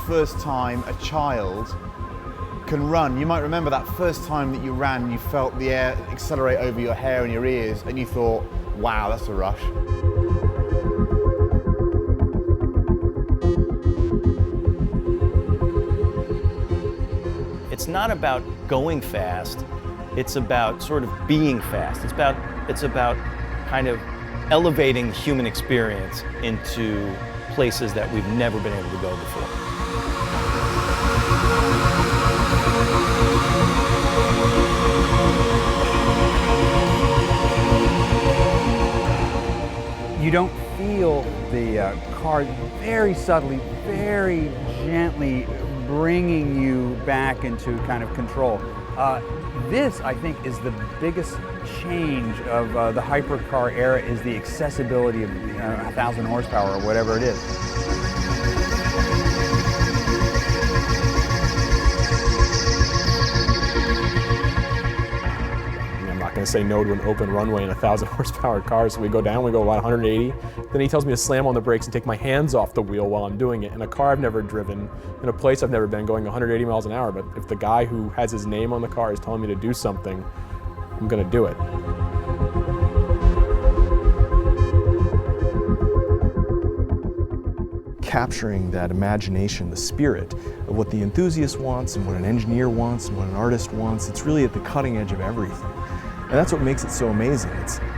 first time a child can run? You might remember that first time that you ran, you felt the air accelerate over your hair and your ears, and you thought, wow, that's a rush. It's not about going fast, it's about sort of being fast. It's about kind of elevating the human experience into places that we've never been able to go before. You don't feel the car very subtly, very gently bringing you back into kind of control. This, I think, is the biggest change of the hypercar era, is the accessibility of 1,000 horsepower or whatever it is. I'm not going to say no to an open runway in a 1,000 horsepower car, so we go down, we go about 180. Then he tells me to slam on the brakes and take my hands off the wheel while I'm doing it. In a car I've never driven, in a place I've never been, going 180 miles an hour. But if the guy who has his name on the car is telling me to do something, I'm going to do it. Capturing that imagination, the spirit of what the enthusiast wants and what an engineer wants and what an artist wants, it's really at the cutting edge of everything. And that's what makes it so amazing.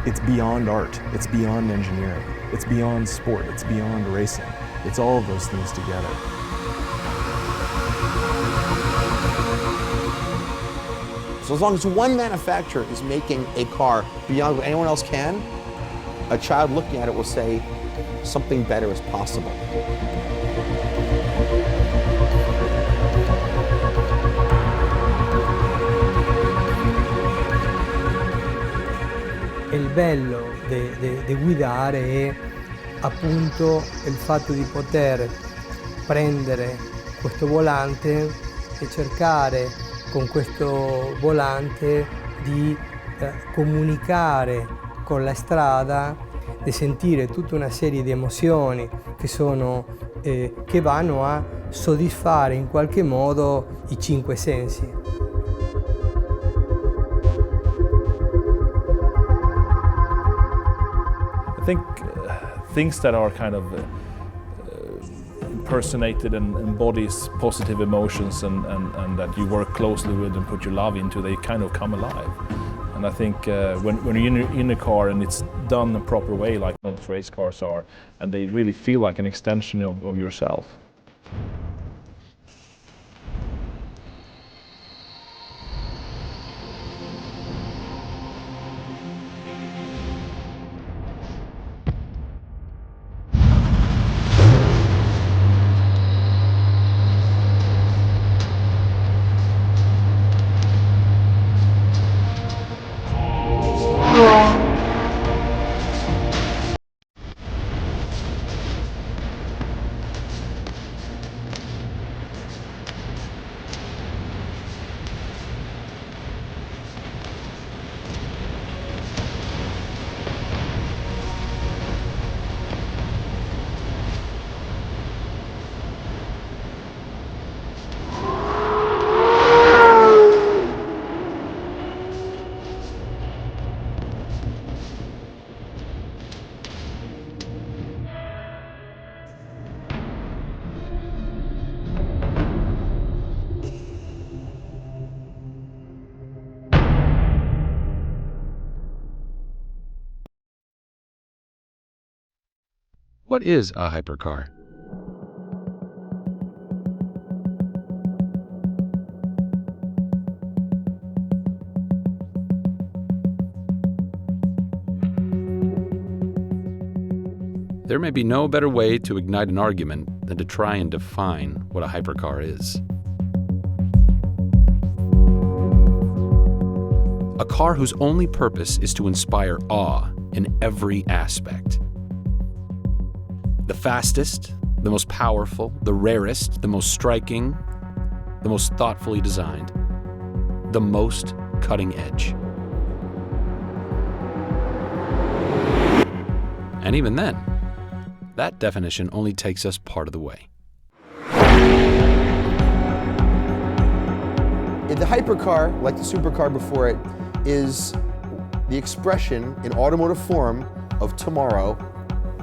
It's beyond art, it's beyond engineering, it's beyond sport, it's beyond racing. It's all of those things together. So as long as one manufacturer is making a car beyond what anyone else can, a child looking at it will say something better is possible. Il bello di guidare è appunto il fatto di poter prendere questo volante e cercare con questo volante di comunicare con la strada, di sentire tutta una serie di emozioni che vanno a soddisfare in qualche modo i cinque sensi. I think things that are kind of impersonated and embodies positive emotions and that you work closely with and put your love into, they kind of come alive. And I think when you're in a car and it's done the proper way, like most race cars are, and they really feel like an extension of yourself. What is a hypercar? There may be no better way to ignite an argument than to try and define what a hypercar is. A car whose only purpose is to inspire awe in every aspect. The fastest, the most powerful, the rarest, the most striking, the most thoughtfully designed, the most cutting edge. And even then, that definition only takes us part of the way. The hypercar, like the supercar before it, is the expression in automotive form of tomorrow,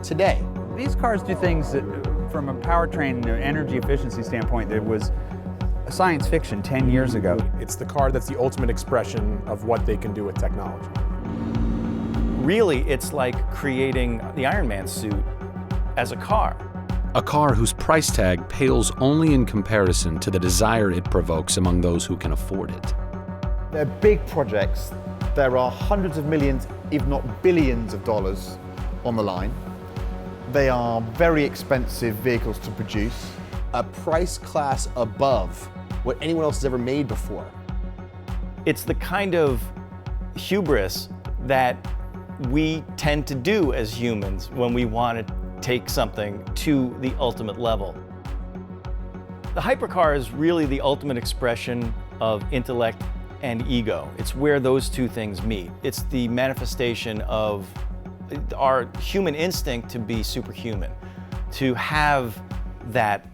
today. These cars do things that, from a powertrain and energy efficiency standpoint, that was science fiction 10 years ago. It's the car that's the ultimate expression of what they can do with technology. Really, it's like creating the Iron Man suit as a car. A car whose price tag pales only in comparison to the desire it provokes among those who can afford it. They're big projects. There are hundreds of millions, if not billions of dollars on the line. They are very expensive vehicles to produce. A price class above what anyone else has ever made before. It's the kind of hubris that we tend to do as humans when we want to take something to the ultimate level. The hypercar is really the ultimate expression of intellect and ego. It's where those two things meet. It's the manifestation of our human instinct to be superhuman, to have that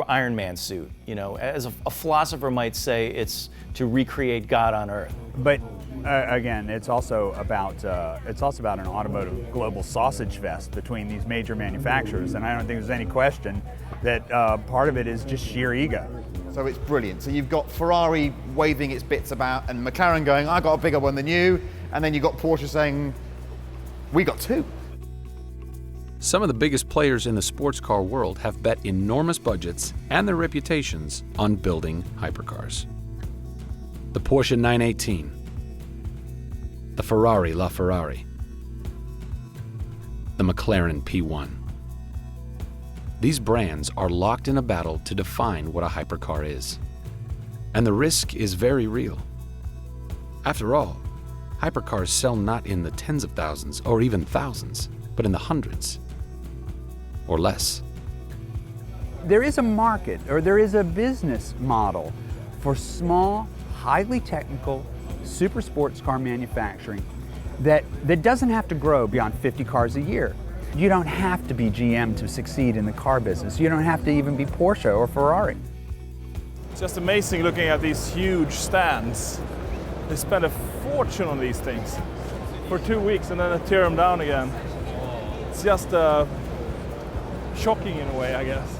Iron Man suit. You know, as a philosopher might say, it's to recreate God on Earth. But again, it's also about an automotive global sausage fest between these major manufacturers, and I don't think there's any question that part of it is just sheer ego. So it's brilliant. So you've got Ferrari waving its bits about, and McLaren going, "I got a bigger one than you," and then you've got Porsche saying, "We got two." Some of the biggest players in the sports car world have bet enormous budgets and their reputations on building hypercars. The Porsche 918, the Ferrari LaFerrari, the McLaren P1. These brands are locked in a battle to define what a hypercar is. And the risk is very real. After all, hypercars sell not in the tens of thousands or even thousands, but in the hundreds or less. There is a market, or there is a business model for small, highly technical, super sports car manufacturing that doesn't have to grow beyond 50 cars a year. You don't have to be GM to succeed in the car business. You don't have to even be Porsche or Ferrari. It's just amazing looking at these huge stands. They spend a fortune on these things for 2 weeks and then they tear them down again. It's just shocking in a way, I guess.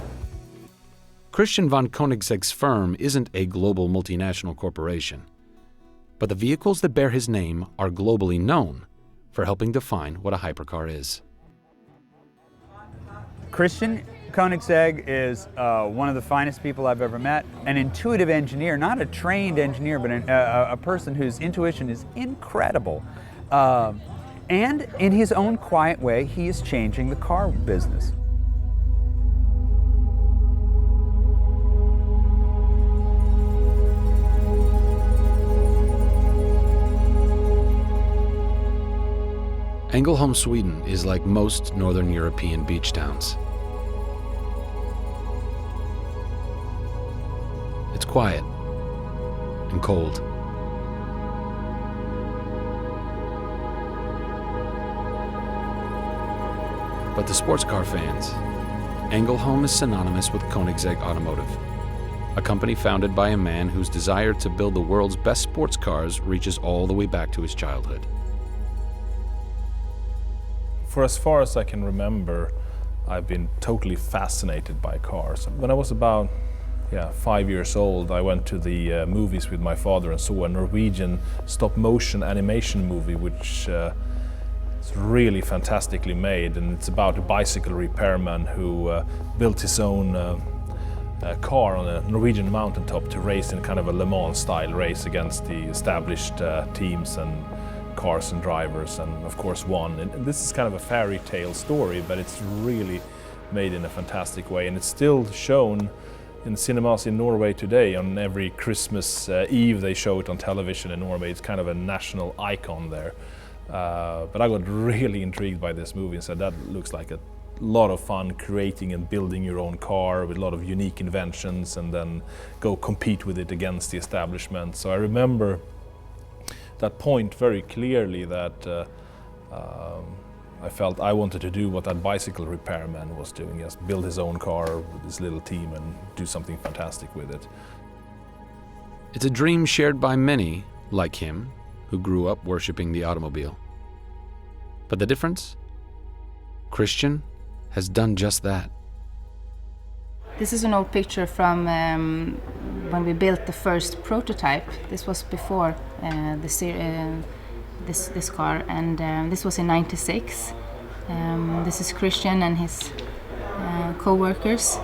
Christian von Koenigsegg's firm isn't a global multinational corporation, but the vehicles that bear his name are globally known for helping define what a hypercar is. Christian Koenigsegg is one of the finest people I've ever met, an intuitive engineer, not a trained engineer, but a person whose intuition is incredible. And in his own quiet way, he is changing the car business. Ängelholm, Sweden is like most Northern European beach towns. It's quiet and cold. But to sports car fans, Ängelholm is synonymous with Koenigsegg Automotive, a company founded by a man whose desire to build the world's best sports cars reaches all the way back to his childhood. For as far as I can remember, I've been totally fascinated by cars. When I was about 5 years old, I went to the movies with my father and saw a Norwegian stop-motion animation movie, which is really fantastically made, and it's about a bicycle repairman who built his own car on a Norwegian mountaintop to race in kind of a Le Mans-style race against the established teams and cars and drivers, and of course won. And this is kind of a fairy tale story, but it's really made in a fantastic way, and it's still shown in cinemas in Norway today. On every Christmas Eve they show it on television in Norway. It's kind of a national icon there. But I got really intrigued by this movie and said that looks like a lot of fun, creating and building your own car with a lot of unique inventions and then go compete with it against the establishment. So I remember that point very clearly, that I felt I wanted to do what that bicycle repairman was doing, just build his own car with his little team and do something fantastic with it. It's a dream shared by many, like him, who grew up worshiping the automobile. But the difference? Christian has done just that. This is an old picture from when we built the first prototype. This was before this car, and this was in '96. This is Christian and his co-workers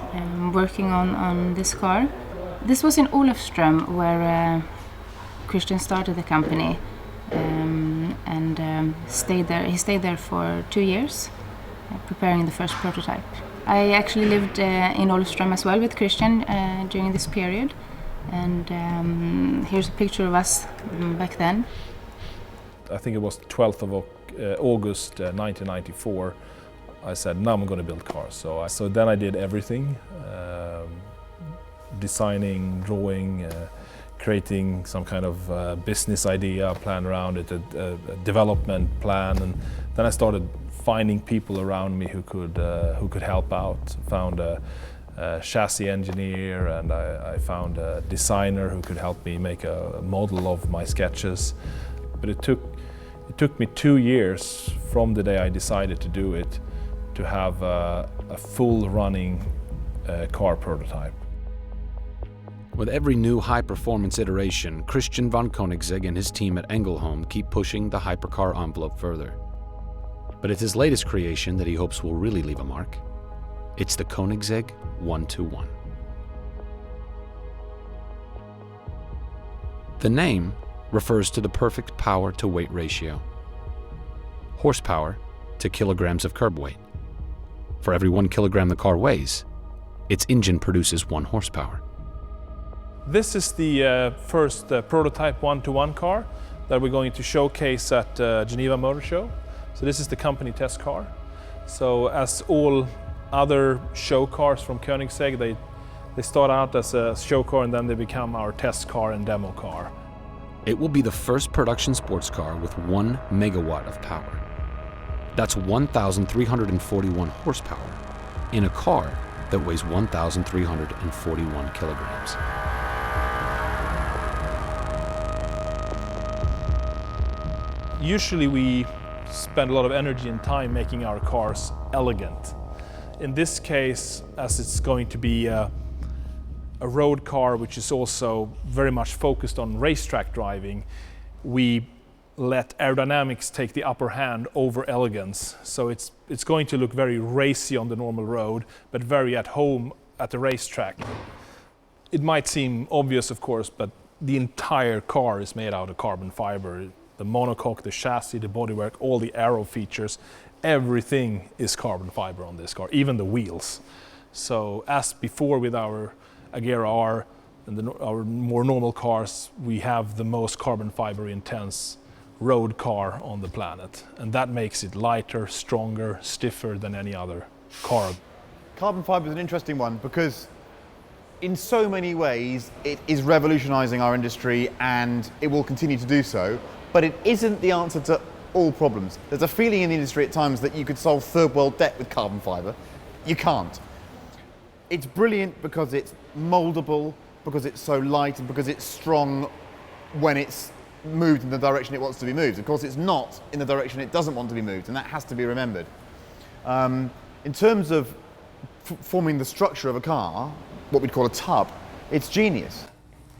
working on this car. This was in Olofström, where Christian started the company and stayed there. He stayed there for 2 years, preparing the first prototype. I actually lived in Olofström as well with Christian during this period, and here's a picture of us back then. I think it was 12th of August 1994. I said, now I'm going to build cars. So then I did everything, designing, drawing, creating some kind of business idea, plan around it, a development plan, and then I started finding people around me who could help out. Found a chassis engineer, and I found a designer who could help me make a model of my sketches. But it took me 2 years from the day I decided to do it to have a full running car prototype. With every new high-performance iteration, Christian von Koenigsegg and his team at Engelholm keep pushing the hypercar envelope further. But it's his latest creation that he hopes will really leave a mark. It's the Koenigsegg 121. The name refers to the perfect power-to-weight ratio. Horsepower to kilograms of curb weight. For every 1 kilogram the car weighs, its engine produces 1 horsepower. This is the first prototype 121 car that we're going to showcase at Geneva Motor Show. So this is the company test car. So as all other show cars from Koenigsegg, they start out as a show car and then they become our test car and demo car. It will be the first production sports car with 1 megawatt of power. That's 1,341 horsepower in a car that weighs 1,341 kilograms. Usually we spend a lot of energy and time making our cars elegant. In this case, as it's going to be a road car which is also very much focused on racetrack driving, we let aerodynamics take the upper hand over elegance. So it's going to look very racy on the normal road, but very at home at the racetrack. It might seem obvious, of course, but the entire car is made out of carbon fiber. The monocoque, the chassis, the bodywork, all the aero features, everything is carbon fiber on this car, even the wheels. So as before with our Agera R and our more normal cars, we have the most carbon fiber intense road car on the planet. And that makes it lighter, stronger, stiffer than any other car. Carbon fiber is an interesting one because in so many ways it is revolutionizing our industry and it will continue to do so, but it isn't the answer to all problems. There's a feeling in the industry at times that you could solve third world debt with carbon fiber. You can't. It's brilliant because it's moldable, because it's so light, and because it's strong when it's moved in the direction it wants to be moved. Of course, it's not in the direction it doesn't want to be moved, and that has to be remembered. In terms of forming the structure of a car, what we'd call a tub, it's genius.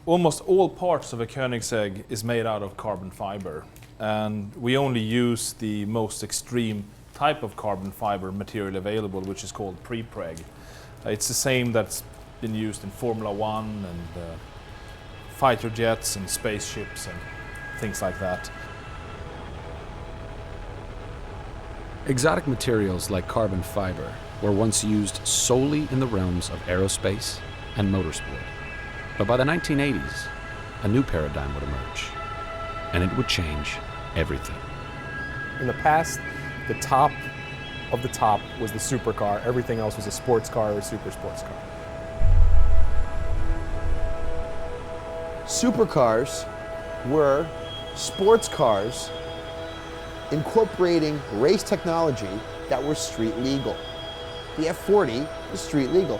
Almost all parts of a Koenigsegg is made out of carbon fiber, and we only use the most extreme type of carbon fiber material available, which is called prepreg. It's the same that's been used in Formula One and fighter jets and spaceships and things like that. Exotic materials like carbon fiber were once used solely in the realms of aerospace and motorsport. But by the 1980s, a new paradigm would emerge, and it would change everything. In the past, the top of the top was the supercar. Everything else was a sports car or a super sports car. Supercars were sports cars incorporating race technology that were street legal. The F40 was street legal.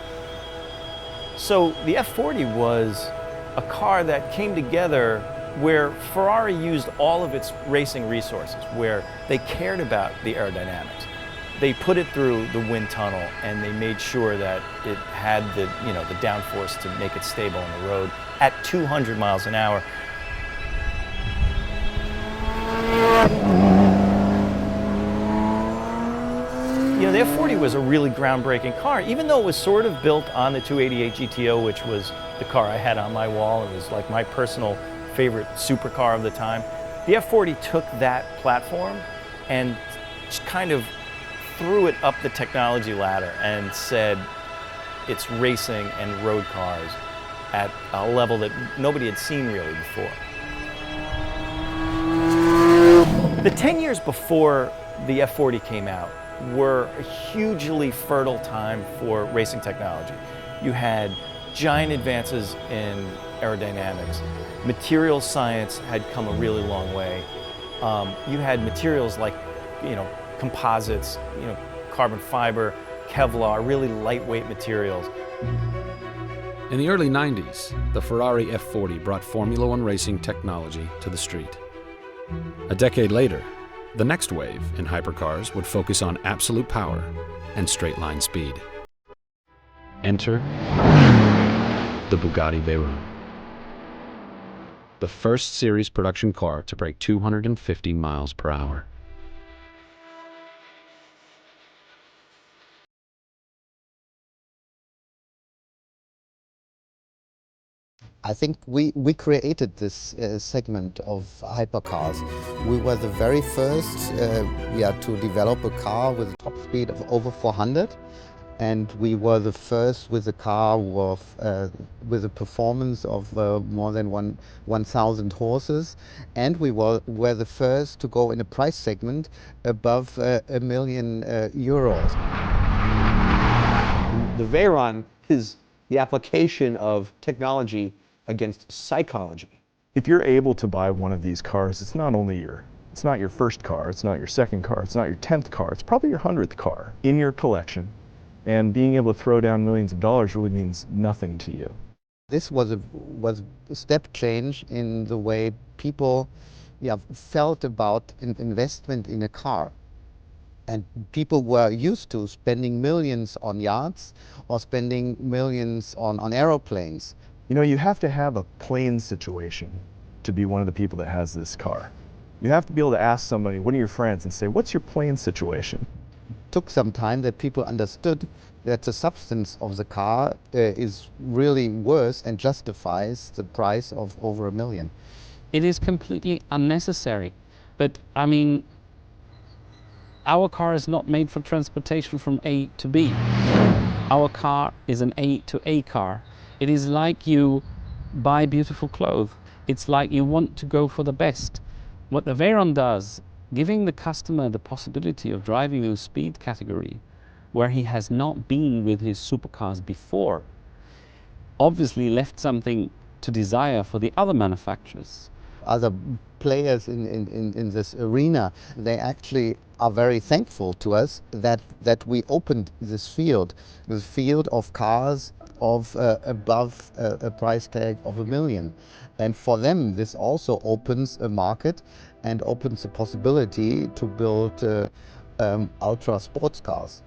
So the F40 was a car that came together where Ferrari used all of its racing resources, where they cared about the aerodynamics. They put it through the wind tunnel and they made sure that it had the, the downforce to make it stable on the road at 200 miles an hour. The F40 was a really groundbreaking car, even though it was sort of built on the 288 GTO, which was the car I had on my wall. It was like my personal favorite supercar of the time. The F40 took that platform and just kind of threw it up the technology ladder and said it's racing and road cars at a level that nobody had seen really before. The 10 years before the F40 came out were a hugely fertile time for racing technology. You had giant advances in aerodynamics. Material science had come a really long way. You had materials like, composites, carbon fiber, Kevlar, really lightweight materials. In the early 90s, the Ferrari F40 brought Formula One racing technology to the street. A decade later, the next wave in hypercars would focus on absolute power and straight-line speed. Enter the Bugatti Veyron, the first series production car to break 250 miles per hour. I think we created this segment of hypercars. We were the very first to develop a car with a top speed of over 400, and we were the first with a car with a performance of more than 1,000 horses, and we were the first to go in a price segment above €1 million. The Veyron is the application of technology against psychology. If you're able to buy one of these cars, it's not your first car, it's not your second car, it's not your 10th car, it's probably your 100th car in your collection. And being able to throw down millions of dollars really means nothing to you. This was a step change in the way people felt about an investment in a car. And people were used to spending millions on yachts or spending millions on aeroplanes. You have to have a plane situation to be one of the people that has this car. You have to be able to ask somebody, one of your friends, and say, what's your plane situation? It took some time that people understood that the substance of the car is really worth and justifies the price of over $1 million. It is completely unnecessary. But I mean, our car is not made for transportation from A to B. Our car is an A to A car. It is like you buy beautiful clothes. It's like you want to go for the best. What the Veyron does, giving the customer the possibility of driving a speed category where he has not been with his supercars before, obviously left something to desire for the other manufacturers. Other players in this arena, they actually are very thankful to us that we opened this field, the field of cars of above a price tag of $1 million. And for them, this also opens a market and opens the possibility to build ultra sports cars.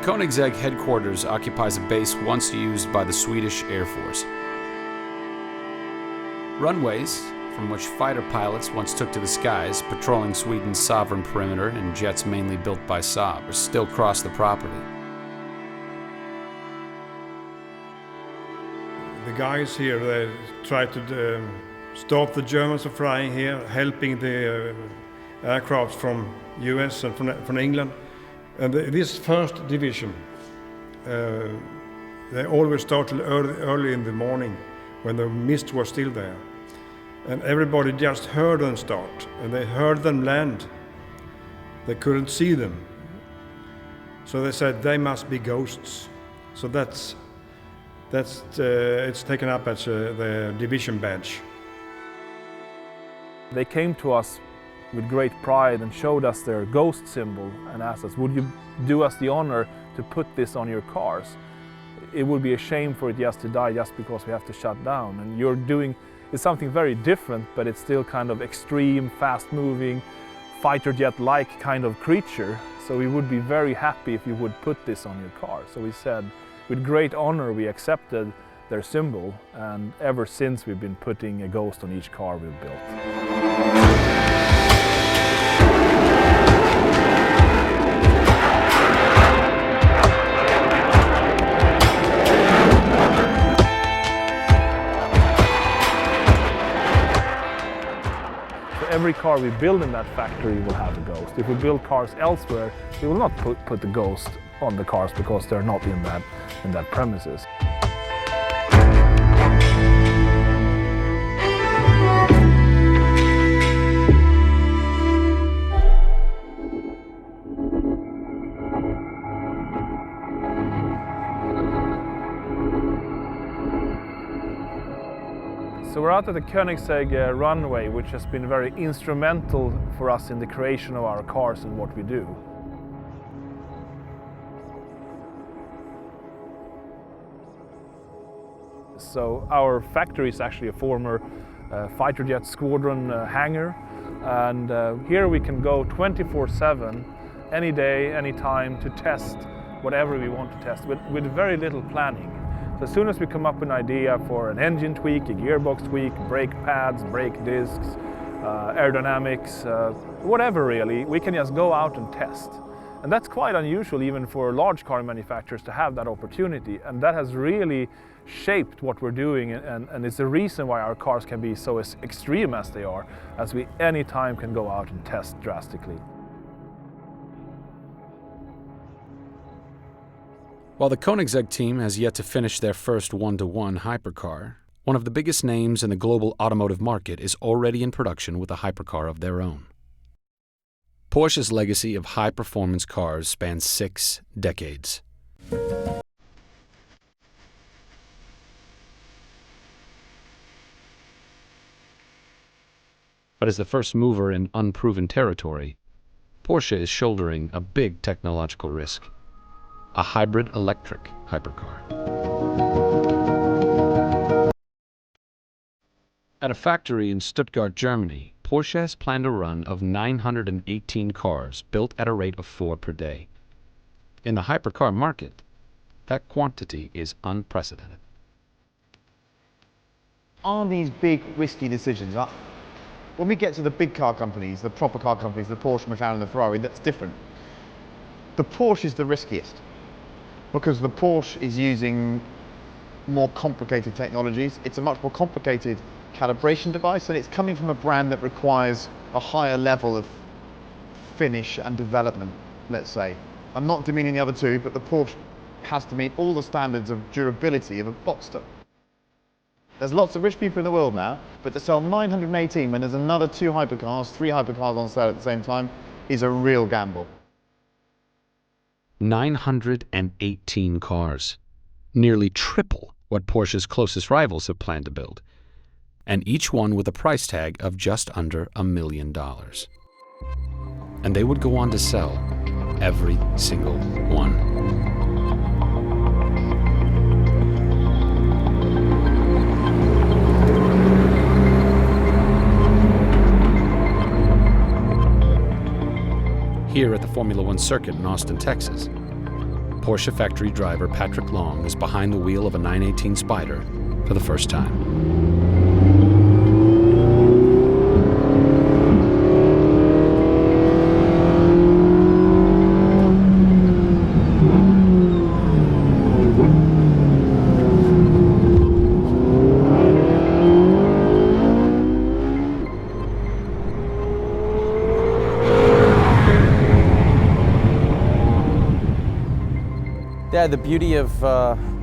Koenigsegg headquarters occupies a base once used by the Swedish Air Force. Runways, from which fighter pilots once took to the skies, patrolling Sweden's sovereign perimeter in jets mainly built by Saab, still cross the property. The guys here, they try to stop the Germans from flying here, helping the aircraft from US and from England. And this first division, they always started early in the morning when the mist was still there. And everybody just heard them start, and they heard them land. They couldn't see them. So they said they must be ghosts. So that's it's taken up as the division badge. They came to us with great pride and showed us their ghost symbol and asked us, would you do us the honor to put this on your cars? It would be a shame for it just to die just because we have to shut down. And you're doing it's something very different, but it's still kind of extreme, fast-moving, fighter jet-like kind of creature. So we would be very happy if you would put this on your car. So we said, with great honor, we accepted their symbol, and ever since we've been putting a ghost on each car we've built. Every car we build in that factory will have a ghost. If we build cars elsewhere, we will not put the ghost on the cars because they're not in that premises. So we're out at the Koenigsegg runway, which has been very instrumental for us in the creation of our cars and what we do. So our factory is actually a former fighter jet squadron hangar, and here we can go 24/7, any day, any time, to test whatever we want to test with very little planning. So as soon as we come up with an idea for an engine tweak, a gearbox tweak, brake pads, brake discs, aerodynamics, whatever really, we can just go out and test. And that's quite unusual even for large car manufacturers to have that opportunity, and that has really shaped what we're doing, and it's the reason why our cars can be so extreme as they are, as we anytime can go out and test drastically. While the Koenigsegg team has yet to finish their first one-to-one hypercar, one of the biggest names in the global automotive market is already in production with a hypercar of their own. Porsche's legacy of high-performance cars spans 6 decades. But as the first mover in unproven territory, Porsche is shouldering a big technological risk: a hybrid electric hypercar. At a factory in Stuttgart, Germany, Porsche has planned a run of 918 cars built at a rate of 4 per day. In the hypercar market, that quantity is unprecedented. Are these big, risky decisions? When we get to the big car companies, the proper car companies, the Porsche, McLaren, the Ferrari, that's different. The Porsche is the riskiest, because the Porsche is using more complicated technologies. It's a much more complicated calibration device, and it's coming from a brand that requires a higher level of finish and development, let's say. I'm not demeaning the other two, but the Porsche has to meet all the standards of durability of a Boxster. There's lots of rich people in the world now, but to sell 918 when there's another 2 hypercars, 3 hypercars on sale at the same time is a real gamble. 918 cars, nearly triple what Porsche's closest rivals have planned to build, and each one with a price tag of just under $1 million. And they would go on to sell every single one. Here at the Formula One circuit in Austin, Texas, Porsche factory driver Patrick Long is behind the wheel of a 918 Spider for the first time. Yeah, the beauty of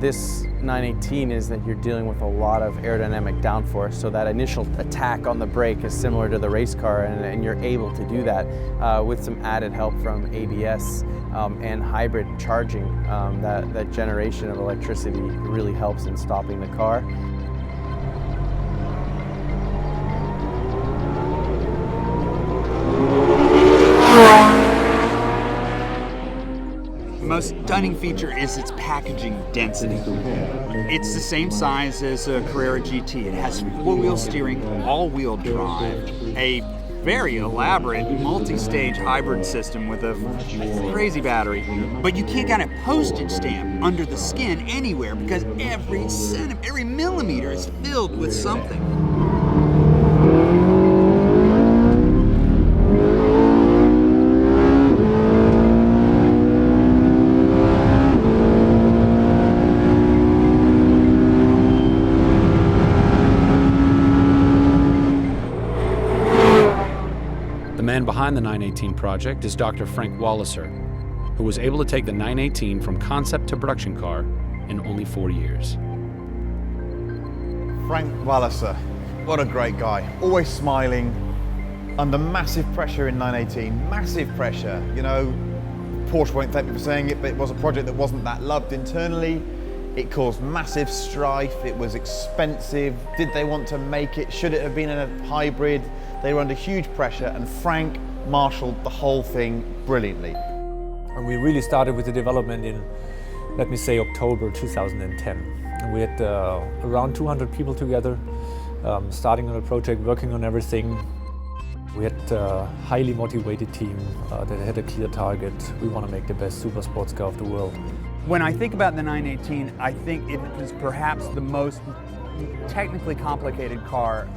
this 918 is that you're dealing with a lot of aerodynamic downforce, so that initial attack on the brake is similar to the race car, and you're able to do that with some added help from ABS and hybrid charging. That generation of electricity really helps in stopping the car. The most stunning feature is its packaging density. It's the same size as a Carrera GT. It has four-wheel steering, all-wheel drive, a very elaborate multi-stage hybrid system with a crazy battery. But you can't get a postage stamp under the skin anywhere because every millimeter is filled with something. The man behind the 918 project is Dr. Frank Walliser, who was able to take the 918 from concept to production car in only 4 years. Frank Walliser, what a great guy. Always smiling, under massive pressure in 918, massive pressure. You know, Porsche won't thank me for saying it, but it was a project that wasn't that loved internally. It caused massive strife, it was expensive. Did they want to make it? Should it have been in a hybrid? They were under huge pressure, and Frank marshaled the whole thing brilliantly. And we really started with the development in, let me say, October 2010. And we had around 200 people together, starting on a project, working on everything. We had a highly motivated team that had a clear target. We want to make the best super sports car of the world. When I think about the 918, I think it is perhaps the most technically complicated car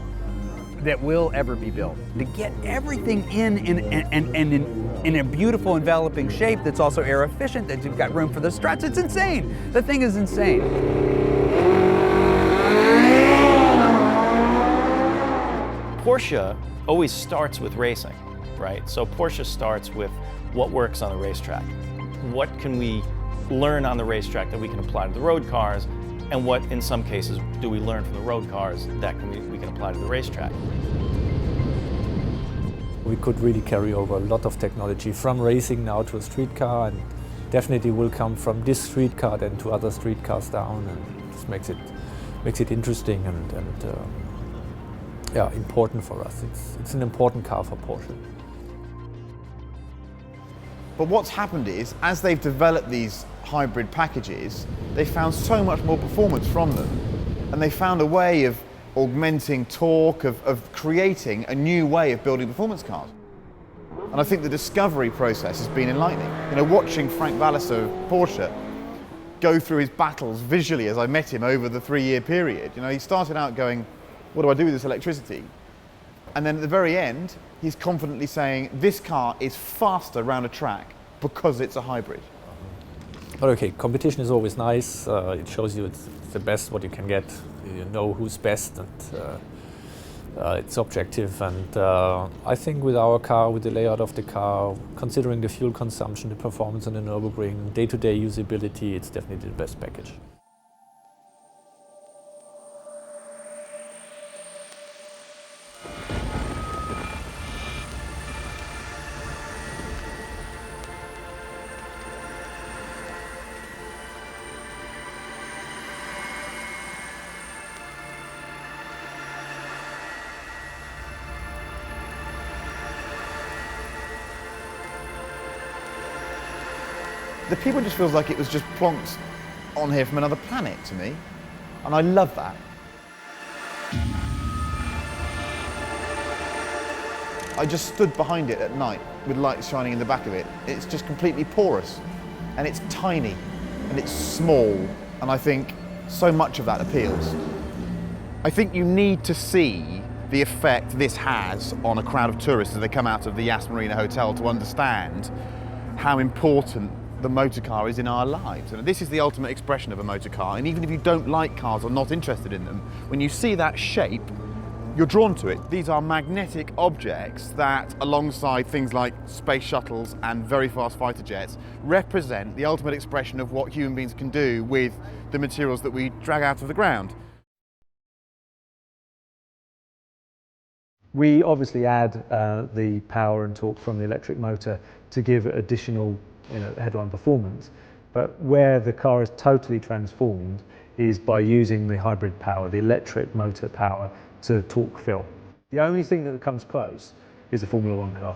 that will ever be built. To get everything in a beautiful enveloping shape that's also air efficient, that you've got room for the struts, it's insane. The thing is insane. Porsche always starts with racing, right? So Porsche starts with what works on a racetrack. What can we learn on the racetrack that we can apply to the road cars, and what, in some cases, do we learn from the road cars that we can apply to the racetrack? We could really carry over a lot of technology from racing now to a street car, and definitely will come from this street car then to other street cars down, and this makes it interesting and yeah, important for us. It's an important car for Porsche. But what's happened is, as they've developed these hybrid packages, they found so much more performance from them. And they found a way of augmenting torque, of creating a new way of building performance cars. And I think the discovery process has been enlightening. You know, watching Frank Walliser of Porsche go through his battles visually as I met him over the 3-year period. You know, he started out going, what do I do with this electricity? And then at the very end, he's confidently saying, this car is faster round a track because it's a hybrid. But okay, competition is always nice. It shows you it's the best what you can get. You know who's best, and it's objective. And I think with our car, with the layout of the car, considering the fuel consumption, the performance on the Nürburgring, day-to-day usability, it's definitely the best package. The people just feels like it was just plonked on here from another planet to me, and I love that. I just stood behind it at night with lights shining in the back of it. It's just completely porous, and it's tiny, and it's small, and I think so much of that appeals. I think you need to see the effect this has on a crowd of tourists as they come out of the Yas Marina Hotel to understand how important the motor car is in our lives. And this is the ultimate expression of a motor car, and even if you don't like cars or not interested in them, when you see that shape, you're drawn to it. These are magnetic objects that, alongside things like space shuttles and very fast fighter jets, represent the ultimate expression of what human beings can do with the materials that we drag out of the ground. We obviously add the power and torque from the electric motor to give additional headline performance, but where the car is totally transformed is by using the hybrid power, the electric motor power, to torque fill. The only thing that comes close is a Formula One car.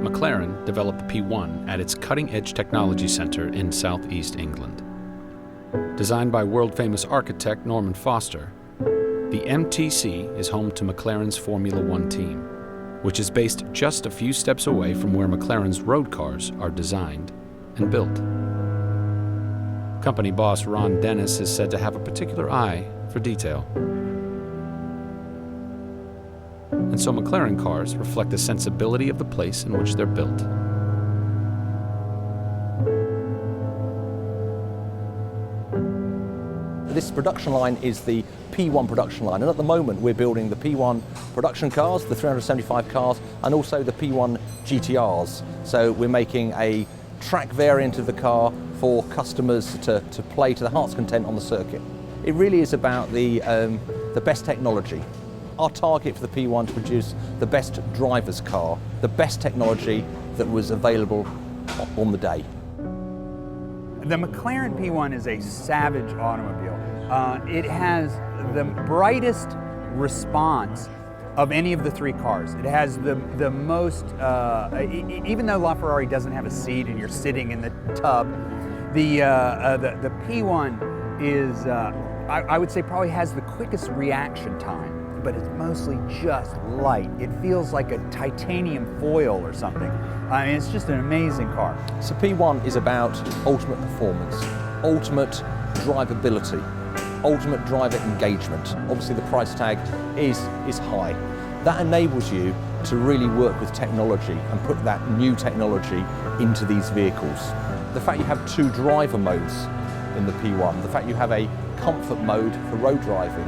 McLaren developed the P1 at its cutting-edge technology center in southeast England. Designed by world-famous architect Norman Foster, the MTC is home to McLaren's Formula One team, which is based just a few steps away from where McLaren's road cars are designed and built. Company boss Ron Dennis is said to have a particular eye for detail. And so McLaren cars reflect the sensibility of the place in which they're built. This production line is the P1 production line, and at the moment we're building the P1 production cars, the 375 cars, and also the P1 GTRs. So we're making a track variant of the car for customers to play to their heart's content on the circuit. It really is about the best technology. Our target for the P1 to produce the best driver's car, the best technology that was available on the day. The McLaren P1 is a savage automobile. It has the brightest response of any of the three cars. It has the most, even though LaFerrari doesn't have a seat and you're sitting in the tub, the P1 is, I would say, probably has the quickest reaction time, but it's mostly just light. It feels like a titanium foil or something. I mean, it's just an amazing car. So P1 is about ultimate performance, ultimate drivability, ultimate driver engagement. Obviously the price tag is high. That enables you to really work with technology and put that new technology into these vehicles. The fact you have two driver modes in the P1, the fact you have a comfort mode for road driving,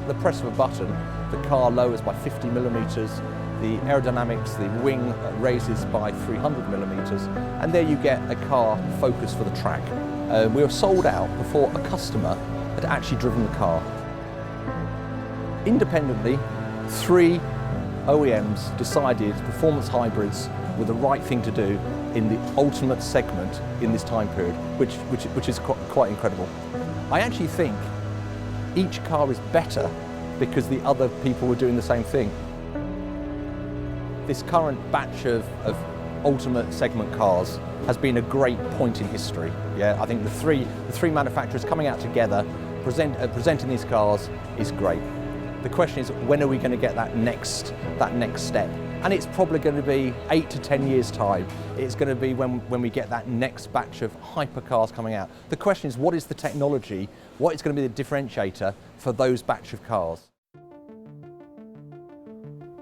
the press of a button, the car lowers by 50 millimeters, the aerodynamics, the wing raises by 300 millimeters, and there you get a car focused for the track. We were sold out before a customer had actually driven the car. Independently, 3 OEMs decided performance hybrids were the right thing to do in the ultimate segment in this time period, which is quite incredible. I actually think each car is better because the other people were doing the same thing. This current batch of ultimate segment cars has been a great point in history. Yeah, I think the three manufacturers coming out together, presenting these cars is great. The question is, when are we going to get that next step? And it's probably going to be 8 to 10 years' time. It's going to be when we get that next batch of hypercars coming out. The question is, what is the technology? What is going to be the differentiator for those batch of cars?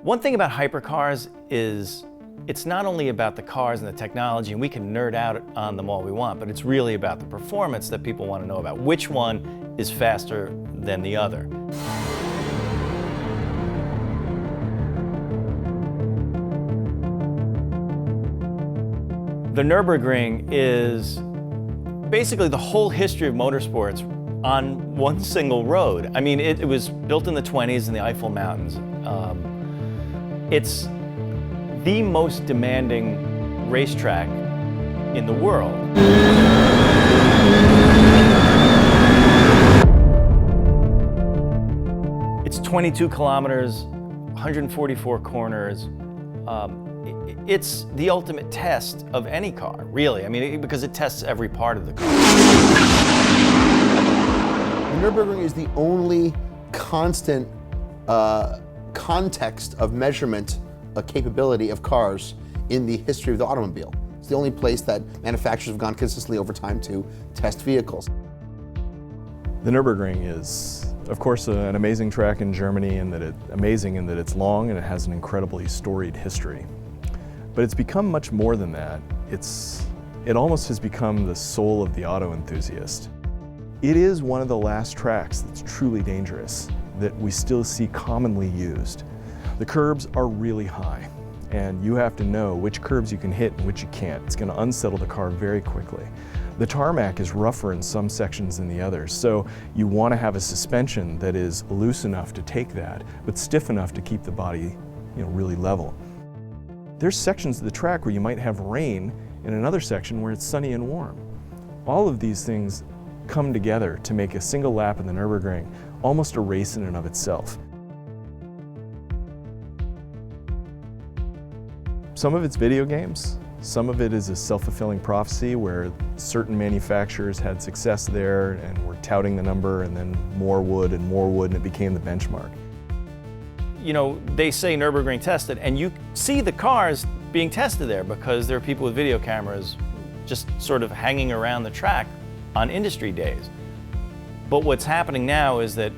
One thing about hypercars is it's not only about the cars and the technology, and we can nerd out on them all we want, but it's really about the performance that people want to know about. Which one is faster than the other? The Nürburgring is basically the whole history of motorsports on one single road. I mean, it was built in the 20s in the Eifel Mountains. It's the most demanding racetrack in the world. It's 22 kilometers, 144 corners. It's the ultimate test of any car, really. I mean, because it tests every part of the car. The Nürburgring is the only constant context of measurement capability of cars in the history of the automobile. It's the only place that manufacturers have gone consistently over time to test vehicles. The Nürburgring is, of course, an amazing track in Germany, and amazing in that it's long and it has an incredibly storied history. But it's become much more than that. It almost has become the soul of the auto enthusiast. It is one of the last tracks that's truly dangerous, that we still see commonly used. The curbs are really high, and you have to know which curbs you can hit and which you can't. It's going to unsettle the car very quickly. The tarmac is rougher in some sections than the others, so you want to have a suspension that is loose enough to take that, but stiff enough to keep the body, really level. There's sections of the track where you might have rain, and another section where it's sunny and warm. All of these things come together to make a single lap in the Nürburgring almost a race in and of itself. Some of it's video games, some of it is a self-fulfilling prophecy where certain manufacturers had success there and were touting the number, and then more would, and it became the benchmark. You know, they say Nürburgring tested, and you see the cars being tested there because there are people with video cameras just sort of hanging around the track on industry days. But what's happening now is that,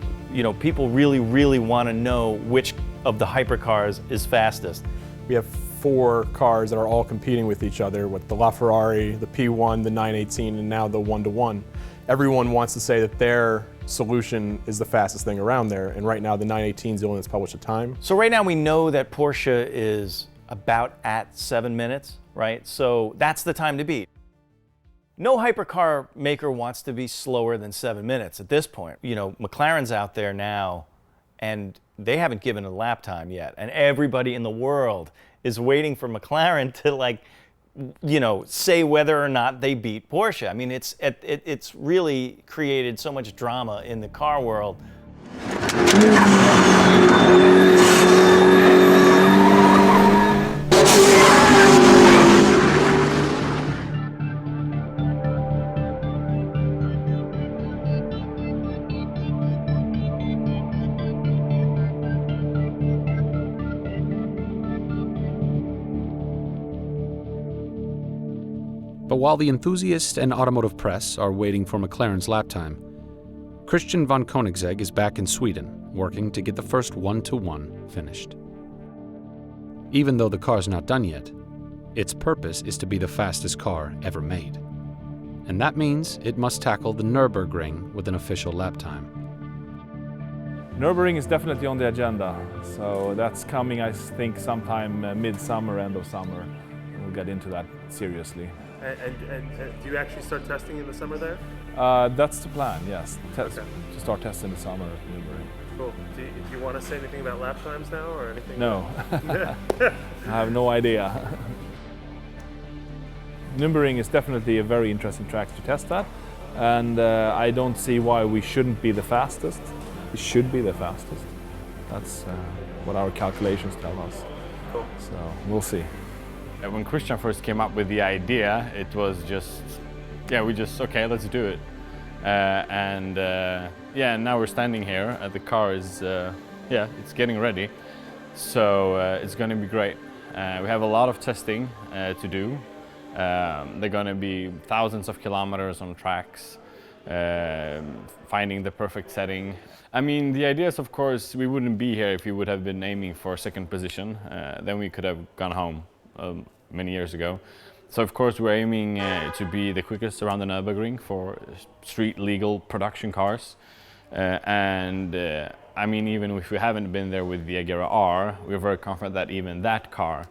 people really, really want to know which of the hypercars is fastest. We have 4 cars that are all competing with each other, with the LaFerrari, the P1, the 918, and now the 1-to-1. Everyone wants to say that their solution is the fastest thing around there, and right now the 918 is the one that's published a time. So right now we know that Porsche is about at 7 minutes, right? So that's the time to beat. No hypercar maker wants to be slower than 7 minutes at this point. McLaren's out there now, and they haven't given a lap time yet, and everybody in the world is waiting for McLaren to say whether or not they beat Porsche. I mean, it's really created so much drama in the car world. But while the enthusiast and automotive press are waiting for McLaren's lap time, Christian von Koenigsegg is back in Sweden, working to get the first 1-to-1 finished. Even though the car's not done yet, its purpose is to be the fastest car ever made. And that means it must tackle the Nürburgring with an official lap time. Nürburgring is definitely on the agenda, so that's coming, I think, sometime mid-summer, end of summer. We'll get into that seriously. And do you actually start testing in the summer there? That's the plan, yes. To start testing in the summer at Nürburgring. Cool. Do you want to say anything about lap times now or anything? No. I have no idea. Nürburgring is definitely a very interesting track to test at, and I don't see why we shouldn't be the fastest. We should be the fastest. That's what our calculations tell us. Cool. So we'll see. When Christian first came up with the idea, it was just, okay, let's do it. Now we're standing here. The car is, it's getting ready. So it's going to be great. We have a lot of testing to do. They're going to be thousands of kilometers on tracks, finding the perfect setting. I mean, the idea is, of course, we wouldn't be here if we would have been aiming for second position. Then we could have gone home many years ago. So, of course, we're aiming to be the quickest around the Nürburgring for street legal production cars. I mean, even if we haven't been there with the Agera R, we're very confident that even that car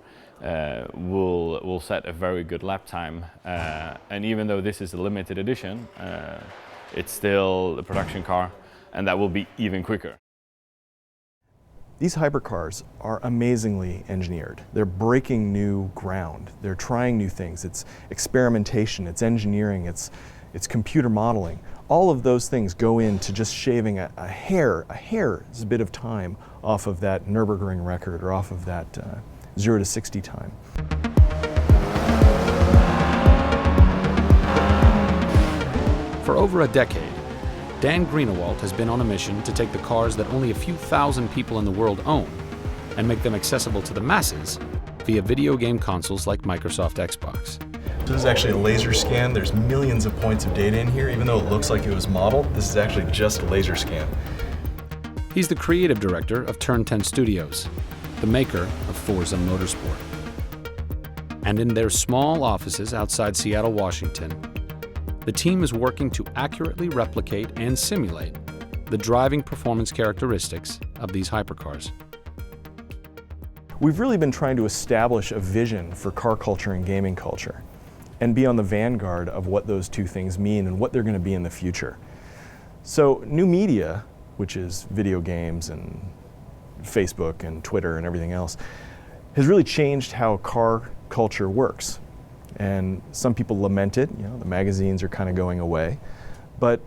will set a very good lap time. And even though this is a limited edition, it's still a production car, and that will be even quicker. These hypercars are amazingly engineered. They're breaking new ground. They're trying new things. It's experimentation, it's engineering, it's computer modeling. All of those things go into just shaving a hair's bit of time off of that Nürburgring record or off of that 0 to 60 time. For over a decade, Dan Greenewalt has been on a mission to take the cars that only a few thousand people in the world own and make them accessible to the masses via video game consoles like Microsoft Xbox. This is actually a laser scan. There's millions of points of data in here. Even though it looks like it was modeled, this is actually just a laser scan. He's the creative director of Turn 10 Studios, the maker of Forza Motorsport. And in their small offices outside Seattle, Washington, the team is working to accurately replicate and simulate the driving performance characteristics of these hypercars. We've really been trying to establish a vision for car culture and gaming culture and be on the vanguard of what those two things mean and what they're going to be in the future. So new media, which is video games and Facebook and Twitter and everything else, has really changed how car culture works. And some people lament it, you know, the magazines are kind of going away, but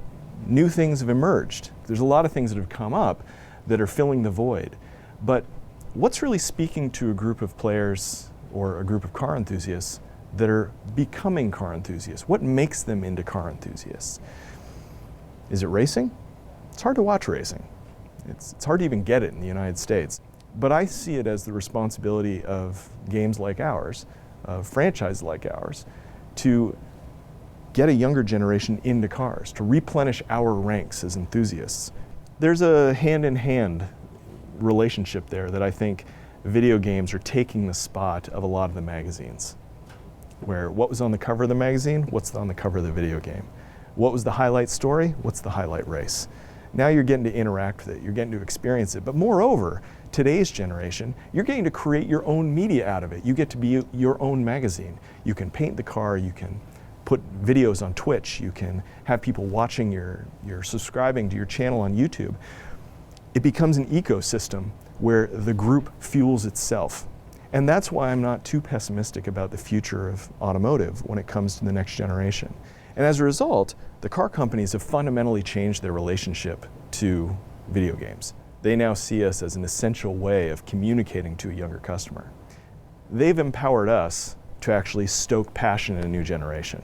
new things have emerged. There's a lot of things that have come up that are filling the void. But what's really speaking to a group of players or a group of car enthusiasts that are becoming car enthusiasts? What makes them into car enthusiasts? Is it racing? It's hard to watch racing. It's hard to even get it in the United States. But I see it as the responsibility of games like ours, of franchises like ours, to get a younger generation into cars, to replenish our ranks as enthusiasts. There's a hand-in-hand relationship there that I think video games are taking the spot of a lot of the magazines. Where what was on the cover of the magazine, what's on the cover of the video game? What was the highlight story, what's the highlight race? Now you're getting to interact with it, you're getting to experience it. But moreover, today's generation, you're getting to create your own media out of it. You get to be your own magazine. You can paint the car, you can put videos on Twitch, you can have people watching you're subscribing to your channel on YouTube. It becomes an ecosystem where the group fuels itself. And that's why I'm not too pessimistic about the future of automotive when it comes to the next generation. And as a result, the car companies have fundamentally changed their relationship to video games. They now see us as an essential way of communicating to a younger customer. They've empowered us to actually stoke passion in a new generation.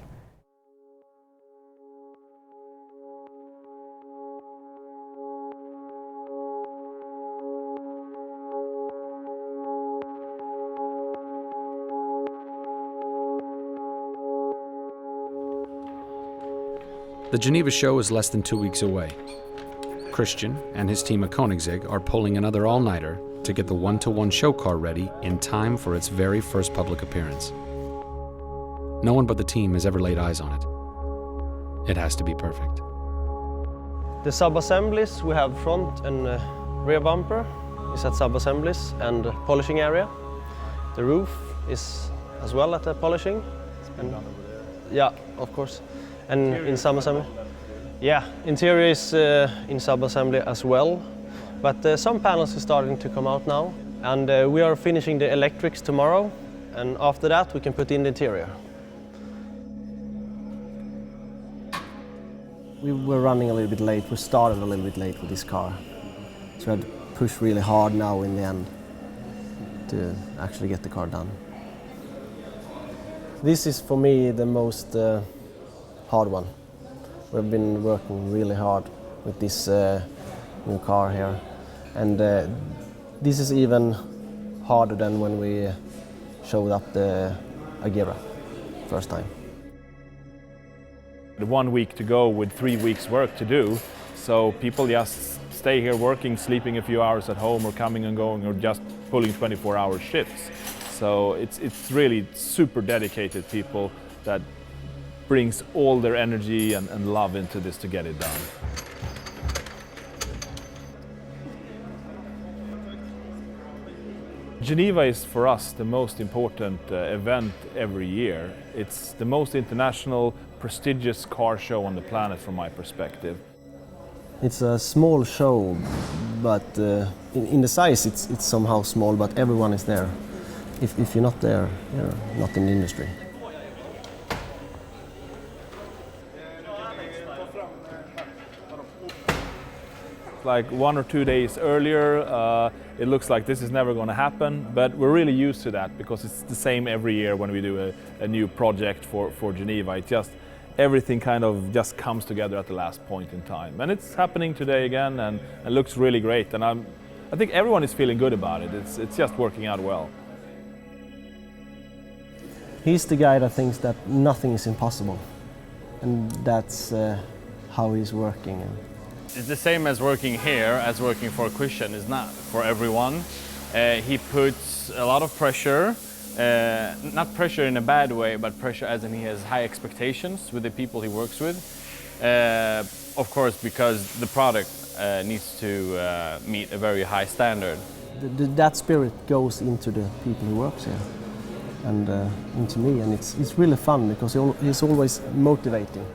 The Geneva show is less than 2 weeks away. Christian and his team at Koenigsegg are pulling another all-nighter to get the one-to-one show car ready in time for its very first public appearance. No one but the team has ever laid eyes on it. It has to be perfect. The sub-assemblies, we have front and rear bumper is at sub-assemblies and polishing area. The roof is as well at the polishing. Yeah, of course. And in sub-assembly? Yeah, interior is in sub-assembly as well. But some panels are starting to come out now. And we are finishing the electrics tomorrow. And after that, we can put in the interior. We were running a little bit late. We started a little bit late with this car. So we had to push really hard now in the end to actually get the car done. This is for me the most hard one. We've been working really hard with this new car here. And this is even harder than when we showed up the Agera first time. 1 week to go with 3 weeks work to do, so people just stay here working, sleeping a few hours at home, or coming and going, or just pulling 24-hour shifts. So it's really super dedicated people that brings all their energy and love into this to get it done. Geneva is for us the most important event every year. It's the most international, prestigious car show on the planet from my perspective. It's a small show, but in the size it's somehow small, but everyone is there. If you're not there, you're not in the industry. Like 1 or 2 days earlier, it looks like this is never going to happen, but we're really used to that because it's the same every year when we do a new project for Geneva. It just, everything kind of just comes together at the last point in time. And it's happening today again, and it looks really great. And I think everyone is feeling good about it. It's just working out well. He's the guy that thinks that nothing is impossible, and that's how he's working. It's the same as working here as working for Christian. It's not for everyone. He puts a lot of pressure, not pressure in a bad way, but pressure as in he has high expectations with the people he works with. Of course, because the product needs to meet a very high standard. That spirit goes into the people who works here and into me, and it's really fun because he's always motivating.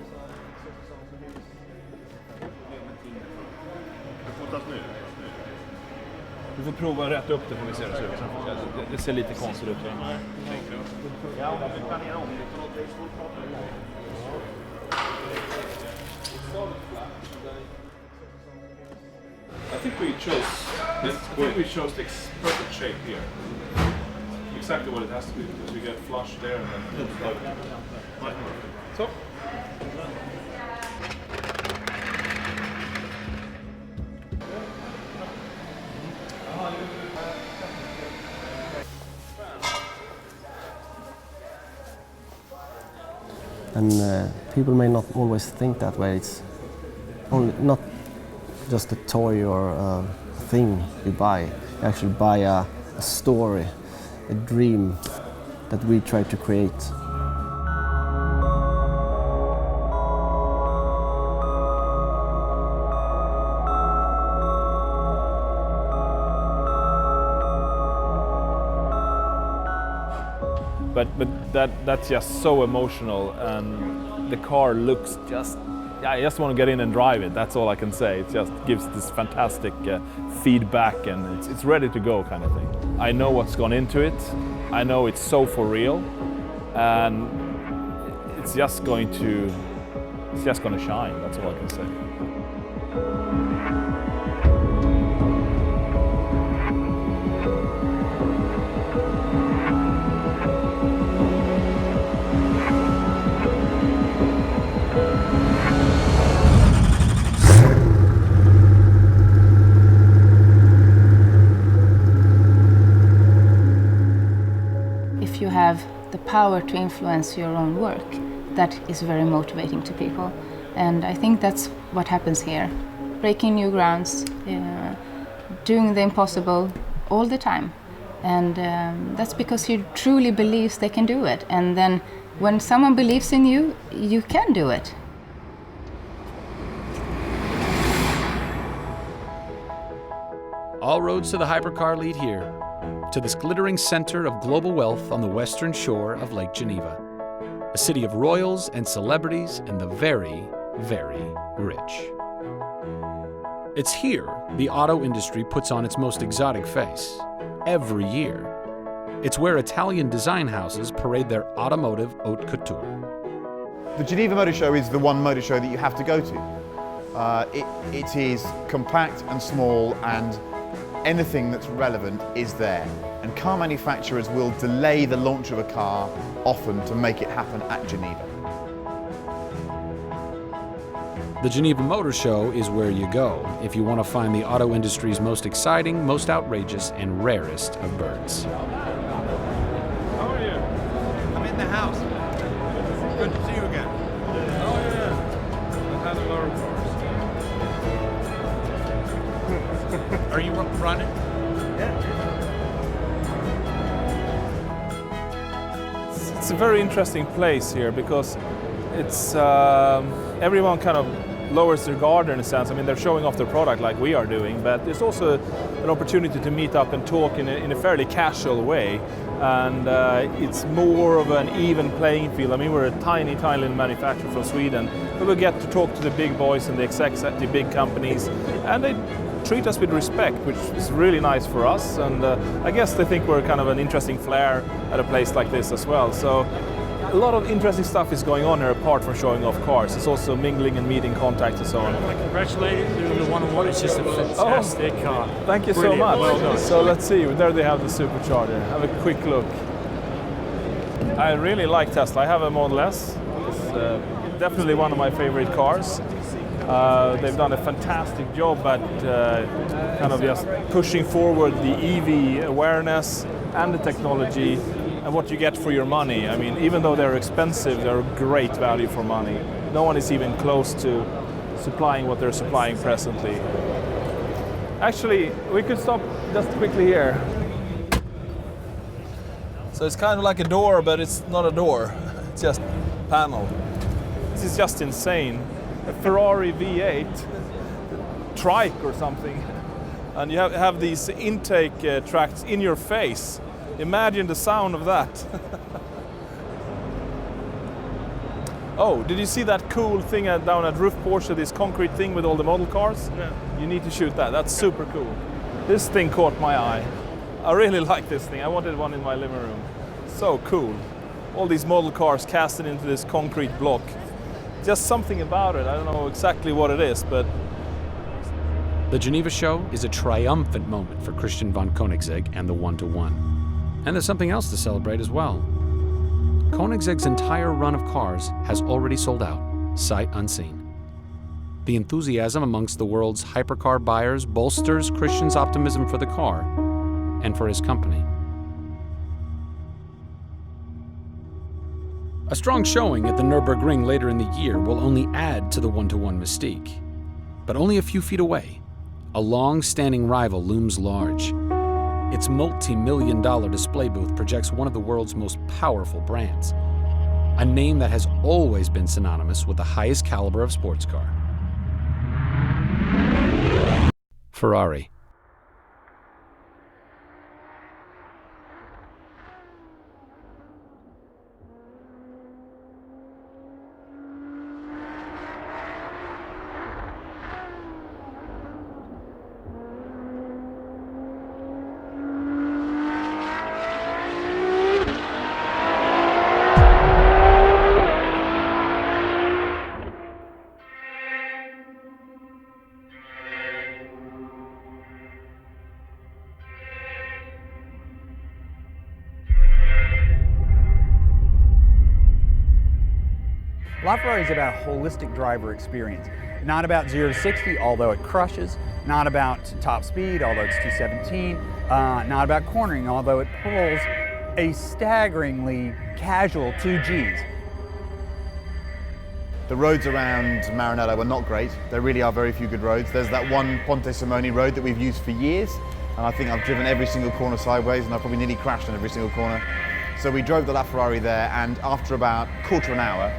Du får prova att rätta upp det får vi se hur det ser ut. Det ser lite konstigt ut. I think we chose the perfect shape here. Exactly what it has to be, because we get flush there and then plug it. So. And people may not always think that way. It's only not just a toy or a thing you buy. You actually buy a story, a dream that we try to create. But that's just so emotional, and the car looks just, I just want to get in and drive it. That's all I can say. It just gives this fantastic feedback, and it's ready to go kind of thing. I know what's gone into it. I know it's so for real, and it's just going to shine. That's all I can say. If you have the power to influence your own work, that is very motivating to people. And I think that's what happens here. Breaking new grounds, doing the impossible all the time. And that's because you truly believe they can do it. And then when someone believes in you, you can do it. All roads to the hypercar lead here, to this glittering center of global wealth on the western shore of Lake Geneva, a city of royals and celebrities and the very, very rich. It's here the auto industry puts on its most exotic face, every year. It's where Italian design houses parade their automotive haute couture. The Geneva Motor Show is the one motor show that you have to go to. It is compact and small, and anything that's relevant is there. And car manufacturers will delay the launch of a car often to make it happen at Geneva. The Geneva Motor Show is where you go if you want to find the auto industry's most exciting, most outrageous, and rarest of birds. house. Good to see you again. Oh yeah, I've had a lot of cars. Are you running? It's a very interesting place here because it's everyone kind of lowers their guard in a sense. I mean, they're showing off their product like we are doing, but there's also an opportunity to meet up and talk in a fairly casual way. And it's more of an even playing field. I mean, we're a tiny little manufacturer from Sweden, but we get to talk to the big boys and the execs at the big companies, and they treat us with respect, which is really nice for us. And I guess they think we're kind of an interesting flair at a place like this as well. So a lot of interesting stuff is going on here apart from showing off cars. It's also mingling and meeting contacts and so on. Congratulations on the 101. It's just a fantastic car. Thank you Brilliant. so much. Well done. So let's see, there they have the supercharger. Have a quick look. I really like Tesla. I have a Model S. It's definitely one of my favorite cars. They've done a fantastic job at kind of just pushing forward the EV awareness and the technology and what you get for your money. I mean, even though they're expensive, they're great value for money. No one is even close to supplying what they're supplying presently. Actually, we could stop just quickly here. So it's kind of like a door, but it's not a door. It's just a panel. This is just insane. A Ferrari V8 trike or something. And you have these intake tracts in your face. Imagine the sound of that. Oh, did you see that cool thing down at Roof Porsche, this concrete thing with all the model cars? No. You need to shoot that. That's super cool. This thing caught my eye. I really like this thing. I wanted one in my living room. So cool. All these model cars casted into this concrete block. Just something about it. I don't know exactly what it is, but... The Geneva show is a triumphant moment for Christian von Koenigsegg and the 1-to-1. And there's something else to celebrate as well. Koenigsegg's entire run of cars has already sold out, sight unseen. The enthusiasm amongst the world's hypercar buyers bolsters Christian's optimism for the car and for his company. A strong showing at the Nürburgring later in the year will only add to the 1-to-1 mystique. But only a few feet away, a long-standing rival looms large. Its multi-million-dollar display booth projects one of the world's most powerful brands, a name that has always been synonymous with the highest caliber of sports car. Ferrari. LaFerrari is about a holistic driver experience. Not about 0 to 60, although it crushes. Not about top speed, although it's 217. Not about cornering, although it pulls a staggeringly casual 2Gs. The roads around Maranello are not great. There really are very few good roads. There's that one Ponte Simone road that we've used for years, and I think I've driven every single corner sideways, and I've probably nearly crashed on every single corner. So we drove the LaFerrari there, and after about a quarter of an hour,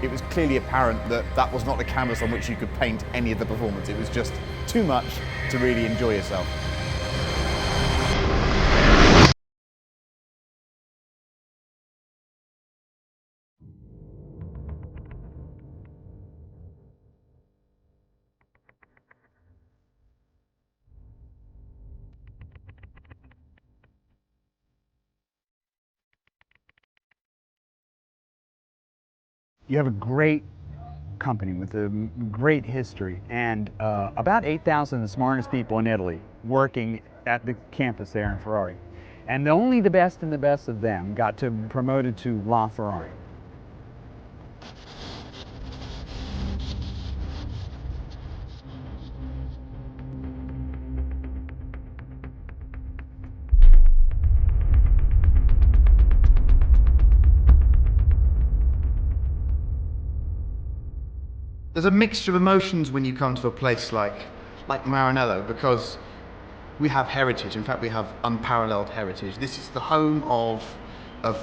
it was clearly apparent that that was not a canvas on which you could paint any of the performance. It was just too much to really enjoy yourself. You have a great company with a great history, and about 8,000 of the smartest people in Italy working at the campus there in Ferrari. And only the best and the best of them got to promoted to LaFerrari. there's a mixture of emotions when you come to a place like Maranello, because we have heritage. In fact, we have unparalleled heritage. This is the home of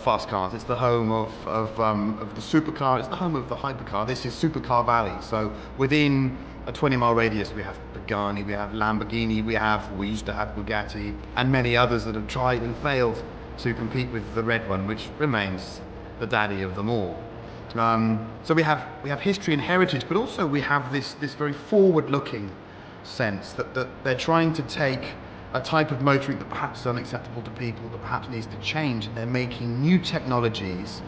fast cars. It's the home of the supercar. It's the home of the hypercar. This is Supercar Valley. So within a 20-mile radius, we have Pagani, we have Lamborghini, we used to have Bugatti, and many others that have tried and failed to compete with the red one, which remains the daddy of them all. So we have history and heritage, but also we have this very forward-looking sense that they're trying to take a type of motoring that perhaps is unacceptable to people, that perhaps needs to change, and they're making new technologies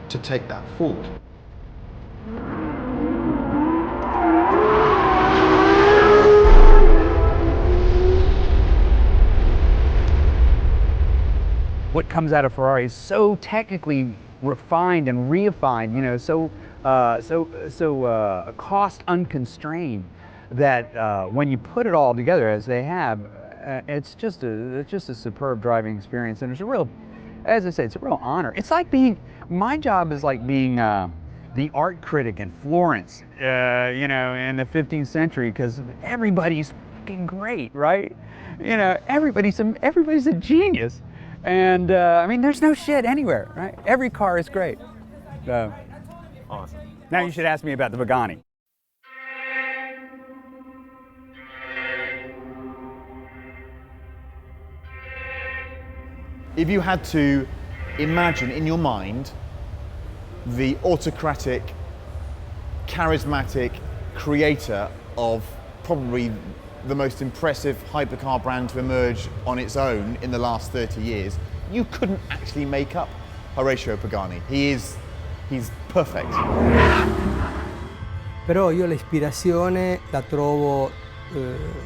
to take that forward. What comes out of Ferrari is so technically refined and reified, you know, so cost unconstrained, that when you put it all together as they have, it's just a superb driving experience, and it's a real, as I say, it's a real honor. It's like being, my job is like being the art critic in Florence, you know, in the 15th century, because everybody's fucking great, right? You know, everybody's a genius, and I mean, there's no shit anywhere, right? Every car is great. Awesome. Now you should ask me about the Pagani. If you had to imagine in your mind the autocratic, charismatic creator of probably the most impressive hypercar brand to emerge on its own in the last 30 years, you couldn't actually make up Horacio Pagani. He's perfect. Però io l'ispirazione la trovo